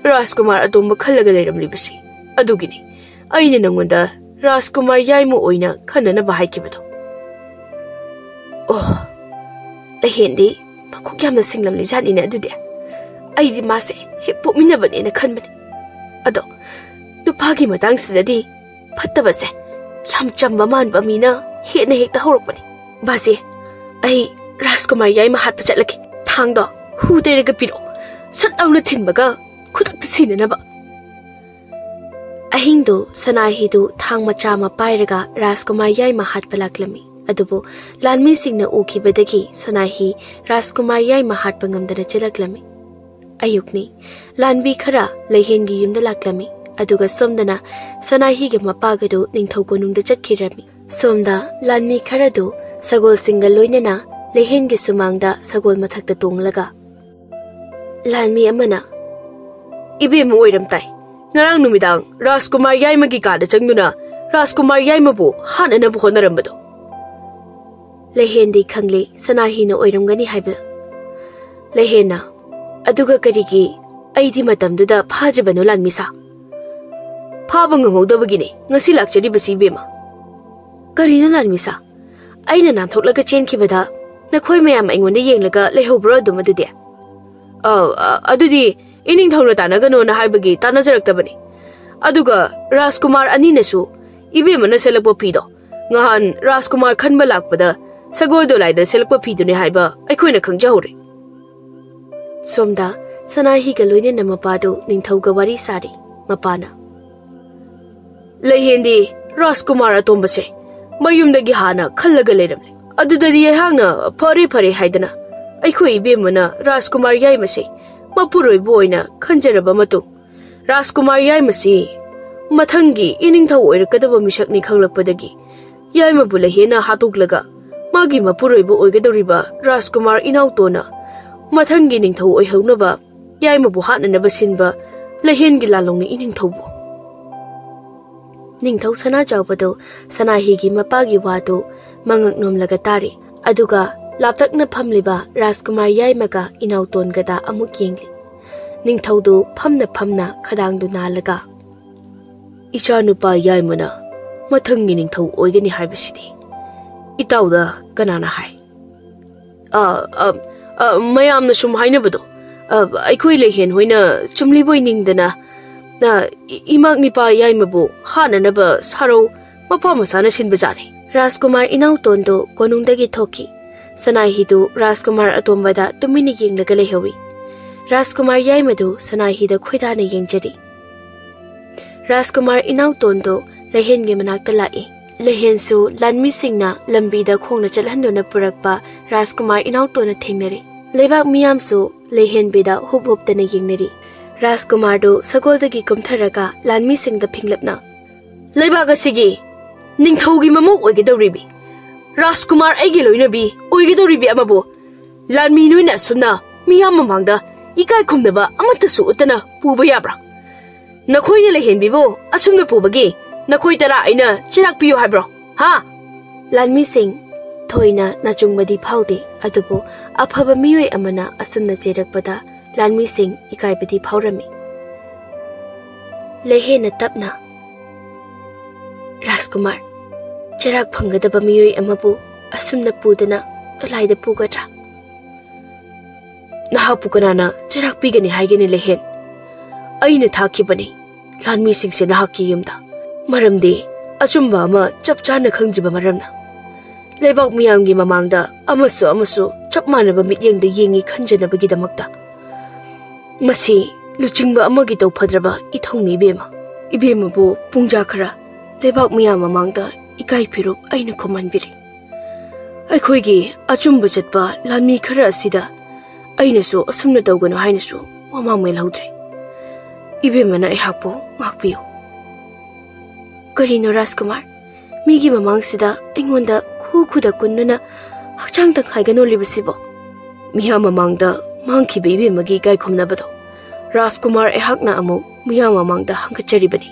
ꯔꯥꯖꯀꯨꯃꯥꯔ ꯑꯇꯣꯝꯕ ꯈꯜꯂꯒ ꯂꯩꯔꯝꯂꯤꯕꯁꯤ ꯑꯗꯨꯒꯤꯅꯤ ꯑꯩꯅ ꯅꯉꯣꯟꯗ ꯔꯥꯖꯀꯨꯃꯥꯔ ꯌꯥꯏꯃ ꯑꯣꯏꯅ ꯈꯟꯅꯅꯕ ꯍꯥꯏꯈꯤꯕꯗꯣ ꯑꯣ ꯂꯩꯍꯦꯟꯗꯤ ꯃꯀꯣꯛ ꯌꯥꯝꯅ ꯁꯤꯡꯂꯝꯂꯤ ꯖꯥꯠꯅꯤꯅꯦ ꯑꯗꯨꯗꯤ ꯑꯩꯗꯤ ꯃꯥꯁꯦ ꯍꯦꯛ ꯄꯣꯛꯃꯤꯟꯅꯕꯅꯦꯅ ꯈꯟꯕꯅꯤ ꯑꯗꯣ ꯅꯨꯄꯥꯒꯤ ꯃꯇꯥꯡꯁꯤꯗꯗꯤ ꯐꯠꯇꯕꯁꯦ ꯌꯥꯝ ꯆꯝꯕ ꯃꯥꯟꯕ ꯃꯤꯅ ꯍꯦꯟꯅ ꯍꯦꯛꯇ ꯍꯧꯔꯛꯄꯅꯤ ꯕꯥꯖꯤ ꯑꯩ ꯔꯥꯖꯀꯨꯃꯥꯔ ꯌꯥꯏꯃ ꯍꯥꯠꯄ ꯆꯠꯂꯒꯦ ꯊꯥꯡꯗꯣ ꯍꯨ ꯇꯩꯔꯒ ꯄꯤꯔꯛꯑꯣ ꯁꯠ ꯂꯥꯎꯅ ꯊꯤꯟꯕꯒ ꯈꯨꯗꯛꯇ ꯁꯤꯅꯅꯕ ꯑꯍꯤꯡꯗꯣ ꯁꯅꯥꯍꯤꯗꯨ ꯊꯥꯡ ꯃꯆꯥ ꯑꯃ ꯄꯥꯏꯔꯒ ꯔꯥꯖꯀꯨꯃꯥꯔ ꯌꯥꯏꯃ ꯍꯥꯠꯄ ꯂꯥꯛꯂꯝꯃꯤ ꯑꯗꯨꯕꯨ ꯂꯥꯟꯃꯤꯁꯤꯡꯅ ꯎꯈꯤꯕꯗꯒꯤ ꯁꯅꯥꯍꯤ ꯔꯥꯖꯀꯨꯃꯥꯔ ꯌꯥꯏꯃ ꯍꯥꯠꯄ ꯉꯝꯗꯅ ꯆꯦꯜꯂꯛꯂꯝꯃꯤ ꯑꯌꯨꯛꯅꯤ ꯂꯥꯟꯕꯤ ꯈꯔ ꯂꯩꯍꯦꯟꯒꯤ ꯌꯨꯝꯗ ꯂꯥꯛꯂꯝꯃꯤ ꯑꯗꯨꯒ ꯁꯣꯝꯗꯅ ꯁꯅꯥꯍꯤꯒꯤ ꯃꯄꯥꯒꯗꯨ ꯅꯤꯡꯊꯧ ꯀꯣꯅꯨꯡꯗ ꯆꯠꯈꯤꯔꯝꯃꯤ ꯁꯣꯝꯗ ꯂꯥꯟꯃꯤ ꯈꯔꯗꯨ ꯁꯒꯣꯜꯁꯤꯡꯒ ꯂꯣꯏꯅꯅ ꯂꯩꯍꯦꯟꯒꯤ ꯁꯨꯃꯥꯡꯗ ꯁꯒꯣꯜ ꯃꯊꯛꯇ ꯇꯣꯡꯂꯒ ꯂꯥꯟꯃꯤ ꯑꯃꯅ ꯏꯕꯦꯝꯃ ꯑꯣꯏꯔꯝꯇꯥꯏ ꯉꯔꯥꯡ ꯅꯨꯃꯤꯗꯥꯡ ꯔꯥꯖꯀꯨꯃꯥꯔ ꯌꯥꯏꯃꯒꯤ ꯀꯥꯗ ꯆꯪꯗꯨꯅ ꯔꯥꯖꯀꯨꯃꯥꯔ ꯌꯥꯏꯃꯕꯨ ꯍꯥꯠꯅꯅꯕ ꯍꯣꯠꯅꯔꯝꯕꯗꯣ ꯂꯩꯍꯦꯟꯗꯤ ꯈꯪꯂꯦ ꯁꯅꯥꯍꯤꯅ ꯑꯣꯏꯔꯝꯒꯅꯤ ꯍꯥꯏꯕ ꯂꯩꯍꯦꯟꯅ ꯑꯗꯨꯒ ꯀꯔꯤꯒꯤ ꯑꯩꯗꯤ ꯃꯇꯝꯗꯨꯗ ꯐꯥꯖꯕꯅꯣ ꯂꯥꯟꯃꯤꯁꯥ ꯐꯥꯕ ꯉꯝꯍꯧꯗꯕꯒꯤꯅꯤ ꯉꯁꯤ ꯂꯥꯛꯆꯔꯤꯕꯁꯤ ꯏꯕꯦꯝꯃ ꯀꯔꯤꯅꯣ ꯂꯥꯟꯃꯤꯁꯥ ꯑꯩꯅ ꯅꯥꯟꯊꯣꯛꯂꯒ ꯆꯦꯟꯈꯤꯕꯗ ꯅꯈꯣꯏ ꯃꯌꯥꯝ ꯑꯩꯉꯣꯟꯗ ꯌꯦꯡꯂꯒ ꯂꯩꯍꯧꯕ꯭ꯔꯣ ꯑꯗꯨꯝ ꯑꯗꯨꯗꯤ ꯑꯗꯨꯗꯤ ꯏꯅꯤꯡꯊꯧꯅ ꯇꯥꯟꯅꯒꯅꯣꯅ ꯍꯥꯏꯕꯒꯤ ꯇꯥꯟꯅꯖꯔꯛꯇꯕꯅꯤ ꯑꯗꯨꯒ ꯔꯥꯖꯀꯨꯃꯥꯔ ꯑꯅꯤꯅꯁꯨ ꯏꯕꯦꯝꯃꯅ ꯁꯦꯠꯂꯛꯄ ꯐꯤꯗꯣ ꯉꯍꯥꯟ ꯔꯥꯖꯀꯨꯃꯥꯔ ꯈꯟꯕ ꯂꯥꯛꯄꯗ ꯁꯒꯣꯜꯗꯣꯂꯥꯏꯗ ꯁꯦꯠꯂꯛꯄ ꯐꯤꯗꯨꯅꯤ ꯍꯥꯏꯕ ꯑꯩꯈꯣꯏꯅ ꯈꯪꯖꯍꯧꯔꯦ ꯁꯣꯝꯗ ꯁꯅꯥꯍꯤꯒ ꯂꯣꯏꯅꯅ ꯃꯄꯥꯗꯨ ꯅꯤꯡꯊꯧꯒ ꯋꯥꯔꯤ ꯁꯥꯔꯤ ꯃꯄꯥꯅ ꯂꯩꯍꯦꯟꯗꯤ ꯔꯥꯖꯀꯨꯃꯥꯔ ꯑꯇꯣꯝꯕꯁꯦ ꯃꯌꯨꯝꯗꯒꯤ ꯍꯥꯟꯅ ꯈꯜꯂꯒ ꯂꯩꯔꯝꯂꯦ ꯑꯗꯨꯗꯗꯤ ꯑꯩꯍꯥꯛꯅ ꯐꯔꯦ ꯐꯔꯦ ꯍꯥꯏꯗꯅ ꯑꯩꯈꯣꯏ ꯏꯕꯦꯝꯃꯅ ꯔꯥꯖꯀꯨꯃꯥꯔ ꯌꯥꯏꯃꯁꯦ ꯃꯄꯨꯔꯣꯏꯕ ꯑꯣꯏꯅ ꯈꯟꯖꯔꯕ ꯃꯇꯨꯡ ꯔꯥꯖꯀꯨꯃꯥꯔ ꯌꯥꯏꯃꯁꯤ ꯃꯊꯪꯒꯤ ꯏꯅꯤꯡꯊꯧ ꯑꯣꯏꯔꯛꯀꯗꯕ ꯃꯤꯁꯛꯅꯤ ꯈꯪꯂꯛꯄꯗꯒꯤ ꯌꯥꯏꯃꯕꯨ ꯂꯩꯍꯦꯟꯅ ꯍꯥꯠꯇꯣꯛꯂꯒ ꯃꯥꯒꯤ ꯃꯄꯨꯔꯣꯏꯕ ꯑꯣꯏꯒꯗꯧꯔꯤꯕ ꯔꯥꯖꯀꯨꯃꯥꯔ ꯏꯅꯥꯎꯇꯣꯟꯅ ꯃꯊꯪꯒꯤ ꯅꯤꯡꯊꯧ ꯑꯣꯏꯍꯧꯅꯕ ꯌꯥꯏꯃꯕꯨ ꯍꯥꯠꯅꯅꯕ ꯁꯤꯟꯕ ꯂꯩꯍꯦꯟꯒꯤ ꯂꯥꯜꯂꯧꯅꯤ ꯏꯅꯤꯡꯊꯧꯕꯨ ꯅꯤꯡꯊꯧ ꯁꯅꯥꯖꯥꯎꯕꯗꯨ ꯁꯅꯥꯍꯤꯒꯤ ꯃꯄꯥꯒꯤ ꯋꯥꯗꯨ ꯃꯉꯛ ꯅꯣꯝꯂꯒ ꯇꯥꯔꯤ ꯑꯗꯨꯒ ꯂꯥꯞꯇꯛꯅ ꯐꯝꯂꯤꯕ ꯔꯥꯖꯀꯨꯃꯥꯔ ꯌꯥꯏꯃꯒ ꯏꯅꯥꯎꯇꯣꯟꯒꯗ ꯑꯃꯨꯛ ꯌꯦꯡꯂꯤ ꯅꯤꯡꯊꯧꯗꯨ ꯐꯝꯅ ꯐꯝꯅ ꯈꯗꯥꯡꯗꯨ ꯅꯥꯜꯂꯒ ꯏꯆꯥꯅꯨꯄꯥ ꯌꯥꯏꯃꯅ ꯃꯊꯪꯒꯤ ꯅꯤꯡꯊꯧ ꯑꯣꯏꯒꯅꯤ ꯍꯥꯏꯕꯁꯤꯗꯤ ꯏꯇꯥꯎꯗ ꯀꯅꯥꯅ ꯍꯥꯏ ꯃꯌꯥꯝꯅ ꯁꯨꯝ ꯍꯥꯏꯅꯕꯗꯣ ꯑꯩꯈꯣꯏ ꯂꯩꯍꯦꯟ ꯍꯣꯏꯅ ꯆꯨꯝꯂꯤꯕꯣꯏ ꯅꯤꯡꯗꯅ ꯏꯃꯥꯛ ꯅꯤꯄꯥ ꯌꯥꯏꯃꯕꯨ ꯍꯥꯠꯅꯅꯕ ꯁꯥꯔꯧ ꯃꯄꯥ ꯃꯆꯥꯅ ꯁꯤꯟꯕꯖꯥꯠꯅꯤ ꯔꯥꯖꯀꯨꯃꯥꯔ ꯏꯅꯥꯎꯇꯣꯟꯗꯨ ꯀꯣꯅꯨꯡꯗꯒꯤ ꯊꯣꯛꯈꯤ ꯁꯅꯥꯍꯤꯗꯨ ꯔꯥꯖꯀꯨꯃꯥꯔ ꯑꯇꯣꯝꯕꯗ ꯇꯨꯃꯤꯟꯅ ꯌꯦꯡꯂꯒ ꯂꯩꯍꯧꯏ ꯔꯥꯖꯀꯨꯃꯥꯔ ꯌꯥꯏꯃꯗꯨ ꯁꯅꯥꯍꯤꯗ ꯈꯣꯏꯗꯥꯅ ꯌꯦꯡꯖꯔꯤ ꯔꯥꯖꯀꯨꯃꯥꯔ ꯏꯅꯥꯎꯇꯣꯟꯗꯨ ꯂꯩꯍꯦꯟꯒꯤ ꯃꯅꯥꯛꯇ ꯂꯥꯛꯏ ꯂꯩꯍꯦꯟꯁꯨ ꯂꯥꯟꯃꯤꯁꯤꯡꯅ ꯂꯝꯕꯤꯗ ꯈꯣꯡꯅ ꯆꯠꯍꯟꯗꯨꯅ ꯄꯨꯔꯛꯄ ꯔꯥꯖꯀꯨꯃꯥꯔ ꯏꯅꯥꯎꯇꯣꯟꯅ ꯊꯦꯡꯅꯔꯤ ꯂꯩꯕꯥꯛ ꯃꯤꯌꯥꯝꯁꯨ ꯂꯩꯍꯦꯟꯕꯤꯗ ꯍꯨꯞ ꯍꯨꯞꯇꯅ ꯌꯦꯡꯅꯔꯤ ꯔꯥꯖꯀꯨꯃꯥꯔꯗꯨ ꯁꯒꯣꯜꯗꯒꯤ ꯀꯨꯝꯊꯔꯒ ꯂꯥꯟꯃꯤꯁꯤꯡꯗ ꯐꯤꯡꯂꯞꯅ ꯂꯩꯕꯥꯛ ꯑꯁꯤꯒꯤ ꯅꯤꯡꯊꯧꯒꯤ ꯃꯃꯧ ꯑꯣꯏꯒꯗꯧꯔꯤꯕꯤ ꯔꯥꯖꯀꯨꯃꯥꯔ ꯑꯩꯒꯤ ꯂꯣꯏꯅꯕꯤ ꯑꯣꯏꯒꯗꯧꯔꯤꯕꯤ ꯑꯃꯕꯨ ꯂꯥꯟꯃꯤ ꯅꯣꯏꯅ ꯑꯁꯨꯝꯅ ꯃꯤꯌꯥꯝ ꯃꯃꯥꯡꯗ ꯏꯀꯥꯏ ꯈꯨꯝꯅꯕ ꯑꯃꯠꯇꯁꯨ ꯎꯠꯇꯅ ꯄꯨꯕ ꯌꯥꯕ꯭ꯔꯥ ꯅꯈꯣꯏꯅ ꯂꯩꯍꯦꯟꯕꯤꯕꯨ ꯑꯁꯨꯝꯅ ꯄꯨꯕꯒꯤ ꯅꯈꯣꯏ ꯇꯔꯥ ꯑꯩꯅ ꯆꯤꯔꯥꯛꯄꯤꯌꯨ ꯍꯥꯏꯕ꯭ꯔꯣ ꯍꯥ ꯂꯥꯟꯃꯤꯁꯤꯡ ꯊꯣꯏꯅ ꯅꯆꯨꯡꯕꯗꯤ ꯐꯥꯎꯗꯦ ꯑꯗꯨꯕꯨ ꯑꯐꯕ ꯃꯤꯑꯣꯏ ꯑꯃꯅ ꯑꯁꯨꯝꯅ ꯆꯦꯔꯛꯄꯗ ꯂꯥꯟꯃꯤꯁꯤꯡ ꯏꯀꯥꯏꯕꯗꯤ ꯐꯥꯎꯔꯝꯃꯤ ꯂꯩꯍꯦꯟꯅ ꯇꯞꯅ ꯔꯥꯖꯀꯨꯃꯥꯔ ꯆꯩꯔꯥꯛ ꯐꯪꯒꯗꯕ ꯃꯤꯑꯣꯏ ꯑꯃꯕꯨ ꯑꯁꯨꯝꯅ ꯄꯨꯗꯅ ꯗꯣꯂꯥꯏꯗ ꯄꯨꯒꯗ꯭ꯔꯥ ꯅꯍꯥꯛꯄꯨ ꯀꯅꯥꯅ ꯆꯩꯔꯥꯛ ꯄꯤꯒꯅꯤ ꯍꯥꯏꯒꯅꯤ ꯂꯩꯍꯦꯟ ꯑꯩꯅ ꯊꯥꯈꯤꯕꯅꯤ ꯂꯥꯟꯃꯤꯁꯤꯡꯁꯦ ꯅꯍꯥꯛꯀꯤ ꯌꯨꯝꯗ ꯃꯔꯝꯗꯤ ꯑꯆꯨꯝꯕ ꯑꯃ ꯆꯞ ꯆꯥꯅ ꯈꯪꯗ꯭ꯔꯤꯕ ꯃꯔꯝꯅ ꯂꯩꯕꯥꯛ ꯃꯤꯌꯥꯝꯒꯤ ꯃꯃꯥꯡꯗ ꯑꯃꯁꯨ ꯆꯞ ꯃꯥꯟꯅꯕ ꯃꯤꯠꯌꯦꯡꯗ ꯌꯦꯡꯉꯤ ꯈꯟꯖꯅꯕꯒꯤꯗꯃꯛꯇ ꯃꯁꯤ ꯂꯨꯆꯤꯡꯕ ꯑꯃꯒꯤ ꯇꯧꯐꯗ꯭ꯔꯕ ꯏꯊꯧꯅꯤ ꯏꯕꯦꯝꯃꯕꯨ ꯄꯨꯡꯖꯥ ꯈꯔ ꯂꯩꯕꯥꯛ ꯃꯤꯌꯥꯝ ꯃꯃꯥꯡꯗ ꯏꯀꯥꯏ ꯐꯤꯔꯨꯞ ꯑꯩꯅ ꯈꯨꯝꯍꯟꯕꯤꯔꯤ ꯑꯩꯈꯣꯏꯒꯤ ꯑꯆꯨꯝꯕ ꯆꯠꯄ ꯂꯥꯟꯃꯤ ꯈꯔ ꯑꯁꯤꯗ ꯑꯩꯅꯁꯨ ꯑꯁꯨꯝꯅ ꯇꯧꯒꯅꯨ ꯍꯥꯏꯅꯁꯨ ꯋꯥꯃꯥꯡ ꯃꯦꯜꯍꯧꯗ꯭ꯔꯦ ꯏꯕꯦꯝꯃꯅ ꯑꯩꯍꯥꯛꯄꯨ ꯉꯥꯛꯄꯤꯌꯨ ꯀꯔꯤꯅꯣ ꯔꯥꯖꯀꯨꯃꯥꯔ ꯃꯤꯒꯤ ꯃꯃꯥꯡꯁꯤꯗ ꯑꯩꯉꯣꯟꯗ ꯈꯨꯗ ꯀꯨꯟꯗꯨꯅ ꯍꯛꯆꯥꯡ ꯇꯪꯈꯥꯏꯒꯅꯣꯜꯂꯤꯕꯁꯤꯕꯣ ꯃꯤꯌꯥꯝ ꯃꯃꯥꯡꯗ ꯃꯥꯡꯈꯤꯕ ꯏꯕꯦꯝꯃꯒꯤ ꯏꯀꯥꯏ ꯈꯨꯝꯅꯕꯗꯣ ꯔꯥꯖꯀꯨꯃꯥꯔ ꯑꯩꯍꯥꯛꯅ ꯑꯃꯨꯛ ꯃꯤꯌꯥꯝ ꯃꯃꯥꯡꯗ ꯍꯪꯒꯠꯆꯔꯤꯕꯅꯤ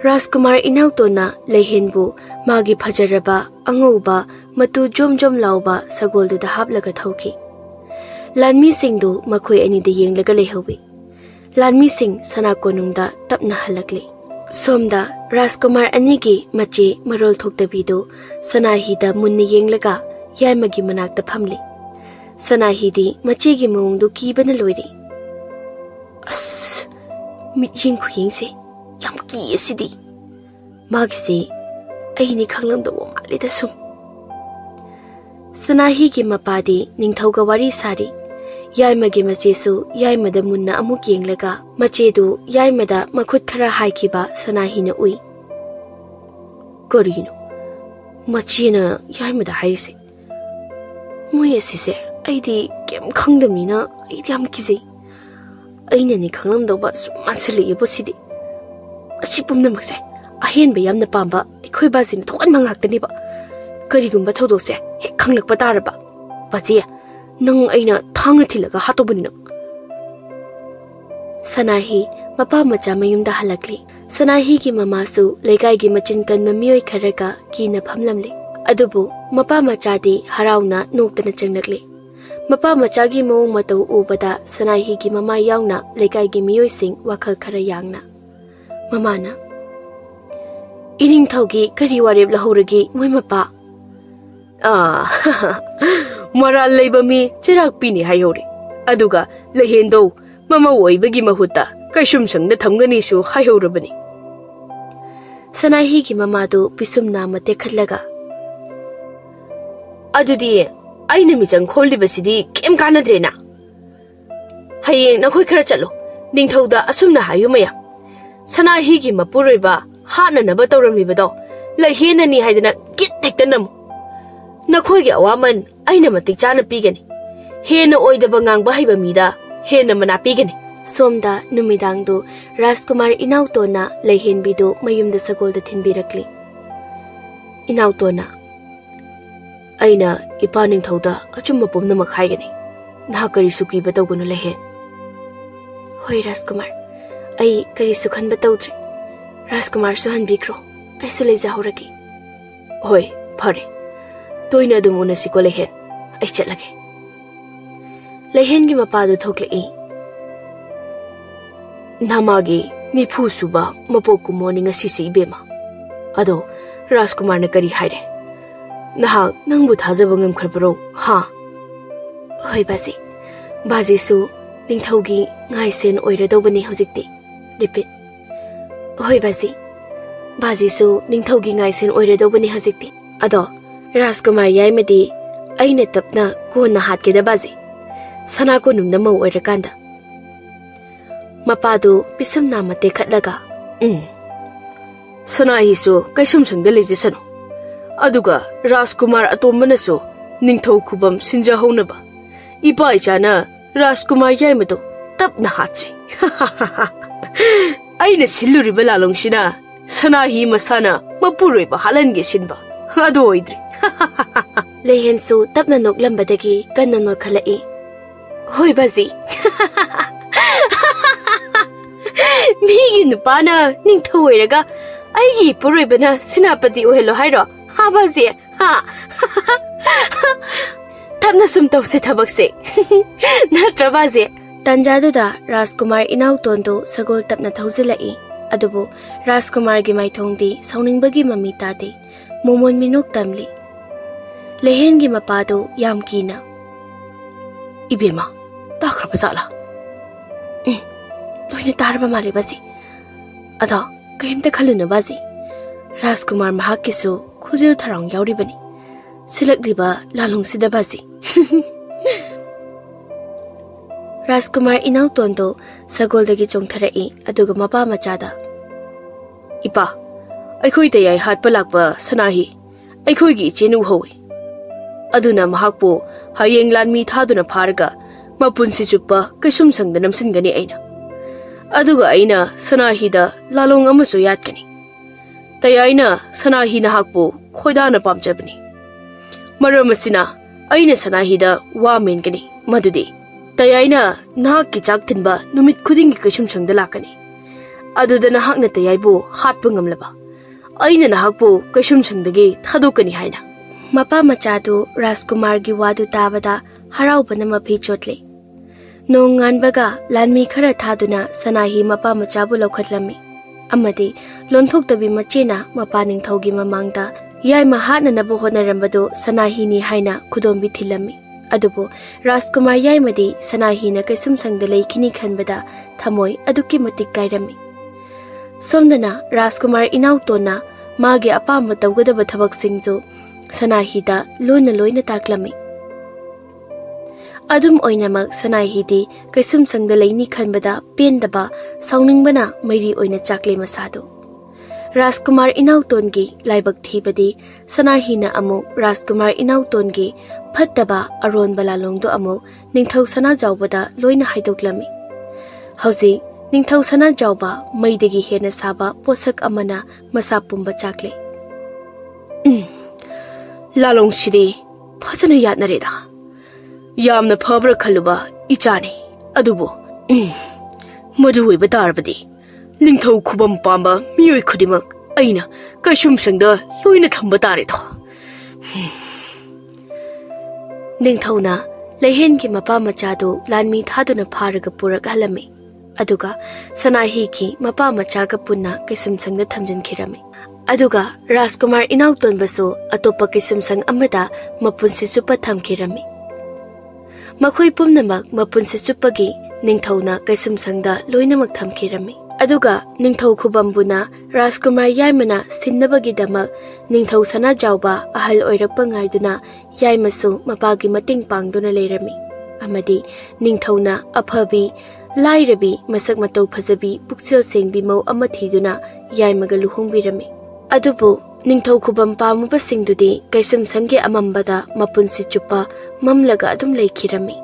ꯔꯥꯖꯀꯨꯃꯥꯔ ꯏꯅꯥꯎꯇꯣꯟꯅ ꯂꯩꯍꯦꯟꯕꯨ ꯃꯥꯒꯤ ꯐꯖꯔꯕ ꯑꯉꯧꯕ ꯃꯇꯨ ꯖꯣꯝ ꯖꯣꯝ ꯂꯥꯎꯕ ꯁꯒꯣꯜꯗꯨꯗ ꯍꯥꯞꯂꯒ ꯊꯧꯈꯤ ꯂꯥꯟꯃꯤꯁꯤꯡꯗꯨ ꯃꯈꯣꯏ ꯑꯅꯤꯗ ꯌꯦꯡꯂꯒ ꯂꯩꯍꯧꯏ ꯂꯥꯟꯃꯤꯁꯤꯡ ꯁꯅꯥꯀꯣꯅꯨꯡꯗ ꯇꯞꯅ ꯍꯜꯂꯛꯂꯤ ꯁꯣꯝꯗ ꯔꯥꯖꯀꯨꯃꯥꯔ ꯑꯅꯤꯒꯤ ꯃꯆꯦ ꯃꯔꯣꯜ ꯊꯣꯛꯇꯕꯤꯗꯨ ꯁꯅꯥꯍꯤꯗ ꯃꯨꯟꯅ ꯌꯦꯡꯂꯒ ꯌꯥꯏꯃꯒꯤ ꯃꯅꯥꯛꯇ ꯐꯝꯂꯤ ꯁꯅꯥꯍꯤꯗꯤ ꯃꯆꯦꯒꯤ ꯃꯑꯣꯡꯗꯨ ꯀꯤꯕꯅ ꯂꯣꯏꯔꯤ ꯑꯁ ꯃꯤꯠꯌꯦꯡ ꯈꯨꯌꯦꯡꯁꯦ ꯌꯥꯝ ꯀꯤꯌꯦꯁꯤꯗꯤ ꯃꯥꯒꯤꯁꯦ ꯑꯩꯅꯤ ꯈꯪꯂꯝꯗꯧꯕ ꯃꯥꯜꯂꯤꯗ ꯁꯨꯝ ꯁꯅꯥꯍꯤꯒꯤ ꯃꯄꯥꯗꯤ ꯅꯤꯡꯊꯧꯒ ꯋꯥꯔꯤ ꯁꯥꯔꯤ ꯌꯥꯏꯃꯒꯤ ꯃꯆꯦꯁꯨ ꯌꯥꯏꯃꯗ ꯃꯨꯟꯅ ꯑꯃꯨꯛ ꯌꯦꯡꯂꯒ ꯃꯆꯦꯗꯨ ꯌꯥꯏꯃꯗ ꯃꯈꯨꯠ ꯈꯔ ꯍꯥꯏꯈꯤꯕ ꯁꯅꯥꯍꯤꯅ ꯎꯏ ꯀꯔꯤꯅꯣ ꯃꯆꯦꯅ ꯌꯥꯏꯃꯗ ꯍꯥꯏꯔꯤꯁꯦ ꯃꯣꯏ ꯑꯁꯤꯁꯦ ꯑꯩꯗꯤ ꯀꯩꯝ ꯈꯪꯗꯕꯅꯤꯅ ꯑꯩꯗꯤ ꯌꯥꯝ ꯀꯤꯖꯩ ꯑꯩꯅꯅꯤ ꯈꯪꯂꯝꯗꯧꯕ ꯁꯨꯝ ꯃꯥꯟꯁꯤꯜꯂꯛꯑꯦꯕꯣ ꯁꯤꯗꯤ ꯑꯁꯤ ꯄꯨꯝꯅꯃꯛꯁꯦ ꯑꯍꯦꯟꯕ ꯌꯥꯝꯅ ꯄꯥꯝꯕ ꯑꯩꯈꯣꯏ ꯕꯥꯖꯤꯅ ꯊꯣꯛꯍꯟꯕ ꯉꯥꯛꯇꯅꯦꯕ ꯀꯔꯤꯒꯨꯝꯕ ꯊꯧꯗꯣꯛꯁꯦ ꯍꯦꯛ ꯈꯪꯂꯛꯄ ꯇꯥꯔꯕ ꯕꯥꯖꯤ ꯅꯪ ꯑꯩꯅ ꯊꯥꯡꯅ ꯊꯤꯜꯂꯒ ꯍꯥꯠꯇꯧꯕꯅꯤ ꯅꯪ ꯁꯅꯥꯍꯤ ꯃꯄꯥ ꯃꯆꯥ ꯃꯌꯨꯝꯗ ꯍꯜꯂꯛꯂꯤ ꯁꯅꯥꯍꯤꯒꯤ ꯃꯃꯥꯁꯨ ꯂꯩꯀꯥꯏꯒꯤ ꯃꯆꯤꯟ ꯀꯟꯕ ꯃꯤꯑꯣꯏ ꯈꯔꯒ ꯀꯤꯅ ꯐꯝꯂꯝꯂꯤ ꯑꯗꯨꯕꯨ ꯃꯄꯥ ꯃꯆꯥꯗꯤ ꯍꯔꯥꯎꯅ ꯅꯣꯛꯇꯅ ꯆꯪꯂꯛꯂꯤ ꯃꯄꯥ ꯃꯆꯥꯒꯤ ꯃꯑꯣꯡ ꯃꯇꯧ ꯎꯕꯗ ꯁꯅꯥꯍꯤꯒꯤ ꯃꯃꯥ ꯌꯥꯎꯅ ꯂꯩꯀꯥꯏꯒꯤ ꯃꯤꯑꯣꯏꯁꯤꯡ ꯋꯥꯈꯜ ꯈꯔ ꯌꯥꯡꯅ ꯃꯃꯥꯅ ꯏꯅꯤꯡꯊꯧꯒꯤ ꯀꯔꯤ ꯋꯥꯔꯦꯞ ꯂꯧꯍꯧꯔꯒꯦ ꯃꯣꯏ ꯃꯄꯥ ꯃꯔꯥꯜ ꯂꯩꯕ ꯃꯤ ꯆꯤꯔꯥꯛ ꯄꯤꯅꯤ ꯍꯥꯏꯍꯧꯔꯤ ꯑꯗꯨꯒ ꯂꯩꯍꯦꯟꯗꯧ ꯃꯃꯧ ꯑꯣꯏꯕꯒꯤ ꯃꯍꯨꯠꯇ ꯀꯩꯁꯨꯝꯁꯪꯗ ꯊꯝꯒꯅꯤꯁꯨ ꯍꯥꯏꯍꯧꯔꯕꯅꯤ ꯁꯅꯥꯍꯤꯒꯤ ꯃꯃꯥꯗꯨ ꯄꯤꯁꯨꯝ ꯅꯥꯝꯃ ꯇꯦꯛꯈꯠꯂꯒ ꯑꯗꯨꯗꯤ ꯑꯩꯅ ꯃꯤꯆꯪ ꯈꯣꯜꯂꯤꯕꯁꯤꯗꯤ ꯀꯩꯝ ꯀꯥꯟꯅꯗ꯭ꯔꯦꯅ ꯍꯌꯦꯡ ꯅꯈꯣꯏ ꯈꯔ ꯆꯠꯂꯣ ꯅꯤꯡꯊꯧꯗ ꯑꯁꯨꯝꯅ ꯍꯥꯏꯌꯨ ꯃꯌꯥꯝ ꯁꯅꯥꯍꯤꯒꯤ ꯃꯄꯨꯔꯣꯏꯕ ꯍꯥꯠꯅꯅꯕ ꯇꯧꯔꯝꯃꯤꯕꯗꯣ ꯂꯩꯍꯦꯟꯅꯅꯤ ꯍꯥꯏꯗꯅ ꯒꯤꯠ ꯍꯦꯛꯇ ꯅꯝꯃꯨ ꯅꯈꯣꯏꯒꯤ ꯑꯋꯥꯃꯟ ꯑꯩꯅ ꯃꯇꯤꯛ ꯆꯥꯅ ꯄꯤꯒꯅꯤ ꯍꯦꯟꯅ ꯑꯣꯏꯗꯕ ꯉꯥꯡꯕ ꯍꯩꯕ ꯃꯤꯗ ꯍꯦꯟꯅ ꯃꯅꯥ ꯄꯤꯒꯅꯤ ꯁꯣꯝꯗ ꯅꯨꯃꯤꯗꯥꯡꯗꯨ ꯔꯥꯖꯀꯨꯃꯥꯔ ꯏꯅꯥꯎꯇꯣꯟꯅ ꯂꯩꯍꯦꯟꯕꯤꯗꯨ ꯃꯌꯨꯝꯗ ꯁꯒꯣꯜꯗ ꯊꯤꯟꯕꯤꯔꯛꯂꯤ ꯏꯅꯥꯎꯇꯣꯟꯅ ꯑꯩꯅ ꯏꯄꯥ ꯅꯤꯡꯊꯧꯗ ꯑꯆꯨꯝꯕ ꯄꯨꯝꯅꯃꯛ ꯍꯥꯏꯒꯅꯤ ꯅꯍꯥꯛ ꯀꯔꯤꯁꯨ ꯀꯤꯕ ꯇꯧꯒꯅꯨ ꯂꯩꯍꯦꯟ ꯍꯣꯏ ꯔꯥꯖꯀꯨꯃꯥꯔ ꯑꯩ ꯀꯔꯤꯁꯨ ꯈꯟꯕ ꯇꯧꯗ꯭ꯔꯤ ꯔꯥꯖꯀꯨꯃꯥꯔꯁꯨ ꯍꯟꯕꯤꯈ꯭ꯔꯣ ꯑꯩꯁꯨ ꯂꯩꯖꯍꯧꯔꯒꯦ ꯍꯣꯏ ꯐꯔꯦ ꯇꯣꯏꯅ ꯑꯗꯨꯝ ꯎꯅꯁꯤꯀꯣ ꯂꯩꯍꯦꯟ ꯑꯩ ꯆꯠꯂꯒꯦ ꯂꯩꯍꯦꯟꯒꯤ ꯃꯄꯥꯗꯨ ꯊꯣꯛꯂꯛꯏ ꯅꯃꯥꯒꯤ 40 ꯁꯨꯕ ꯃꯄꯣꯛ ꯀꯨꯝꯃꯣꯅꯤ ꯉꯁꯤꯁꯤ ꯏꯕꯦꯝꯃ ꯑꯗꯣ ꯔꯥꯖꯀꯨꯃꯥꯔꯅ ꯀꯔꯤ ꯍꯥꯏꯔꯦ ꯅꯍꯥꯛ ꯅꯪꯕꯨ ꯊꯥꯖꯕ ꯉꯝꯈ꯭ꯔꯕꯔꯣ ꯍꯥ ꯍꯣꯏ ꯕꯥꯖꯤ ꯕꯥꯖꯤꯁꯨ ꯅꯤꯡꯊꯧꯒꯤ ꯉꯥꯏꯁꯦꯟ ꯑꯣꯏꯔꯗꯧꯕꯅꯤ ꯍꯧꯖꯤꯛꯇꯤ ꯔꯤꯄꯤꯠ ꯍꯣꯏ ꯕꯥꯖꯤ ꯕꯥꯖꯤꯁꯨ ꯅꯤꯡꯊꯧꯒꯤ ꯉꯥꯏꯁꯦꯟ ꯑꯣꯏꯔꯗꯧꯕꯅꯤ ꯍꯧꯖꯤꯛꯇꯤ ꯑꯗꯣ ꯔꯥꯖꯀꯨꯃꯥꯔ ꯌꯥꯏꯃꯗꯤ ꯑꯩꯅ ꯇꯞꯅ ꯀꯣꯟꯅ ꯍꯥꯠꯀꯦꯗ ꯕꯥꯖꯤ ꯁꯅꯥꯀꯣꯅꯨꯡꯗ ꯃꯧ ꯑꯣꯏꯔꯀꯥꯟꯗ ꯃꯄꯥꯗꯨ ꯄꯤꯁꯨꯝ ꯅꯥꯝꯃ ꯇꯦꯛꯈꯠꯂꯒ ꯁꯅꯥꯍꯤꯁꯨ ꯀꯩꯁꯨꯝꯁꯪꯗ ꯂꯩꯖꯁꯅꯨ ꯑꯗꯨꯒ ꯔꯥꯖꯀꯨꯃꯥꯔ ꯑꯇꯣꯝꯕꯅꯁꯨ ꯅꯤꯡꯊꯧ ꯈꯨꯕꯝ ꯁꯤꯟꯖꯍꯧꯅꯕ ꯏꯄꯥ ꯏꯆꯥꯅ ꯔꯥꯖꯀꯨꯃꯥꯔ ꯌꯥꯏꯃꯗꯣ ꯇꯞꯅ ꯍꯥꯠꯁꯤ ꯑꯩꯅ ꯁꯤꯜꯂꯨꯔꯤꯕ ꯂꯥꯂꯣꯡꯁꯤꯅ ꯁꯅꯥꯍꯤ ꯃꯁꯥꯅ ꯃꯄꯨꯔꯣꯏꯕ ꯍꯥꯠꯍꯟꯒꯦ ꯁꯤꯟꯕ ꯑꯗꯨ ꯑꯣꯏꯗ꯭ꯔꯤ ꯂꯩꯍꯦꯟꯁꯨ ꯇꯞꯅ ꯅꯣꯛꯂꯝꯕꯗꯒꯤ ꯀꯟꯅ ꯅꯣꯛꯈꯠꯂꯛꯏ ꯍꯣꯏ ꯕꯥꯖꯤ ꯃꯤꯒꯤ ꯅꯨꯄꯥꯅ ꯅꯤꯡꯊꯧ ꯑꯣꯏꯔꯒ ꯑꯩꯒꯤ ꯏꯄꯨꯔꯣꯏꯕꯅ ꯁꯦꯅꯥꯄꯇꯤ ꯑꯣꯏꯍꯜꯂꯣ ꯍꯥꯏꯔꯣ ꯍꯥ ꯕꯥꯖꯤ ꯍꯥ ꯇꯞꯅ ꯁꯨꯝ ꯇꯧꯁꯦ ꯊꯕꯛꯁꯦ ꯅꯠꯇ꯭ꯔ ꯕꯥꯖꯤ ꯇꯟꯖꯥꯗꯨꯗ ꯔꯥꯖꯀꯨꯃꯥꯔ ꯏꯅꯥꯎꯇꯣꯟꯗꯨ ꯁꯒꯣꯜ ꯇꯞꯅ ꯊꯧꯖꯤꯜꯂꯛꯏ ꯑꯗꯨꯕꯨ ꯔꯥꯖꯀꯨꯃꯥꯔꯒꯤ ꯃꯥꯏꯊꯣꯡꯗꯤ ꯁꯥꯎꯅꯤꯡꯕꯒꯤ ꯃꯃꯤ ꯇꯥꯗꯦ ꯃꯣꯃꯣꯟ ꯃꯤꯅꯣꯛ ꯇꯝꯂꯤ ꯂꯩꯍꯦꯟꯒꯤ ꯃꯄꯥꯗꯨ ꯌꯥꯝ ꯀꯤꯅ ꯏꯕꯦꯝꯃ ꯇꯥꯈ꯭ꯔꯕ ꯖꯥꯠꯂꯥ ꯂꯣꯏꯅ ꯇꯥꯔꯕ ꯃꯥꯜꯂꯦ ꯕꯥꯖꯤ ꯑꯗꯣ ꯀꯔꯤꯝꯇ ꯈꯜꯂꯨꯅꯨ ꯕꯥꯖꯤ ꯔꯥꯖꯀꯨꯃꯥꯔ ꯃꯍꯥꯛꯀꯤꯁꯨ ꯈꯨꯖꯤꯜ ꯊꯔꯥꯎ ꯌꯥꯎꯔꯤꯕꯅꯤ ꯁꯤꯜꯂꯛꯂꯤꯕ ꯂꯥꯂꯣꯡꯁꯤꯗ ꯕꯥꯖꯤ ꯔꯥꯖꯀꯨꯃꯥꯔ ꯏꯅꯥꯎꯇꯣꯟꯗꯨ ꯁꯒꯣꯜꯗꯒꯤ ꯆꯣꯡꯊꯔꯛꯏ ꯑꯗꯨꯒ ꯃꯄꯥ ꯃꯆꯥꯗ ꯏꯄꯥ ꯑꯩꯈꯣꯏ ꯇꯌꯥꯏ ꯍꯥꯠꯄ ꯂꯥꯛꯄ ꯁꯅꯥꯍꯤ ꯑꯩꯈꯣꯏꯒꯤ ꯏꯆꯦꯅ ꯎꯍꯧꯏ aduna mahakpo hayeng lanmi thaduna pharga mapunsi chupa kaisum sangda namsingani aina aduga aina sanahida lalong amasu yatkani tayaina sanahina hakpo khoidana pamjabani maramasina aina sanahida wa mengani madudi tayaina nahak ki chak thinba numit khuding ki kaisum sangda lakani aduda nahak na tayaibu hatpa ngamlaba aina nahakpo kaisum sangdagi thadokani haina mapa machadu Rajkumar gi wadu tabada haraubana mapi chotle nong nganbaga lanmi khara thaduna sanahi mapa machabu lokhatlami amadi lonthoktabi machena mapa Ningthou gi mamangda yai mahana nabu honarambado sanahi ni haina khudombi thilami adubo Rajkumar yai madi sanahi na kaisum sangda leikhini khanbada thamoi aduki matik kairami somdana Rajkumar inautona mage apamba tawgadaba thabak singjo sanahida loina taklami adum oinamak sanahidi kaisum sangda leini khanbada pendaba sauningbana mairi oina chakle masado Rajkumar inautongi laibak thibadi sanahina amu Rajkumar inautongi phattaba aron balalongdo amu Ningthou sana jawbada loina haidoklami hauji Ningthou sana jawba maidagi hena saba potsak amana masa pumba chakle lalong sidi phasana yatnareda yamna phabra khaluba ichani adubo madu oiba tarbadi Ningthou khubam pamba miyoi khudimak aina kaisum sangda loina thamba tare tho Ningthou na lehen ki mapa machadu lanmi thaduna pharaga purak halami aduga sanahi ki mapa machaga punna kaisum sangda thamjin khirami aduga Rajkumar inauton basu atopa kaisum sang amada mapunsi chupa thamkhirami makhoi pumnamak mapunsi chupagi Ningthou na kaisum sangda loinamak thamkhirami aduga Ningthou khubambuna Rajkumar yaimana sinnabagi damak Ningthou sana jawba ahal oirakpa ngaiduna yaimasu mapagi mating pangduna leirami amadi Ningthou na aphabi lairabi masak matau phajabi puksil sengbi mau amathiduna yaimaga luhongbirami adubu Ningthou khubam pamubasingdudi kaisum sangge amambada mapunsi chupa mamlaga adum leikhirami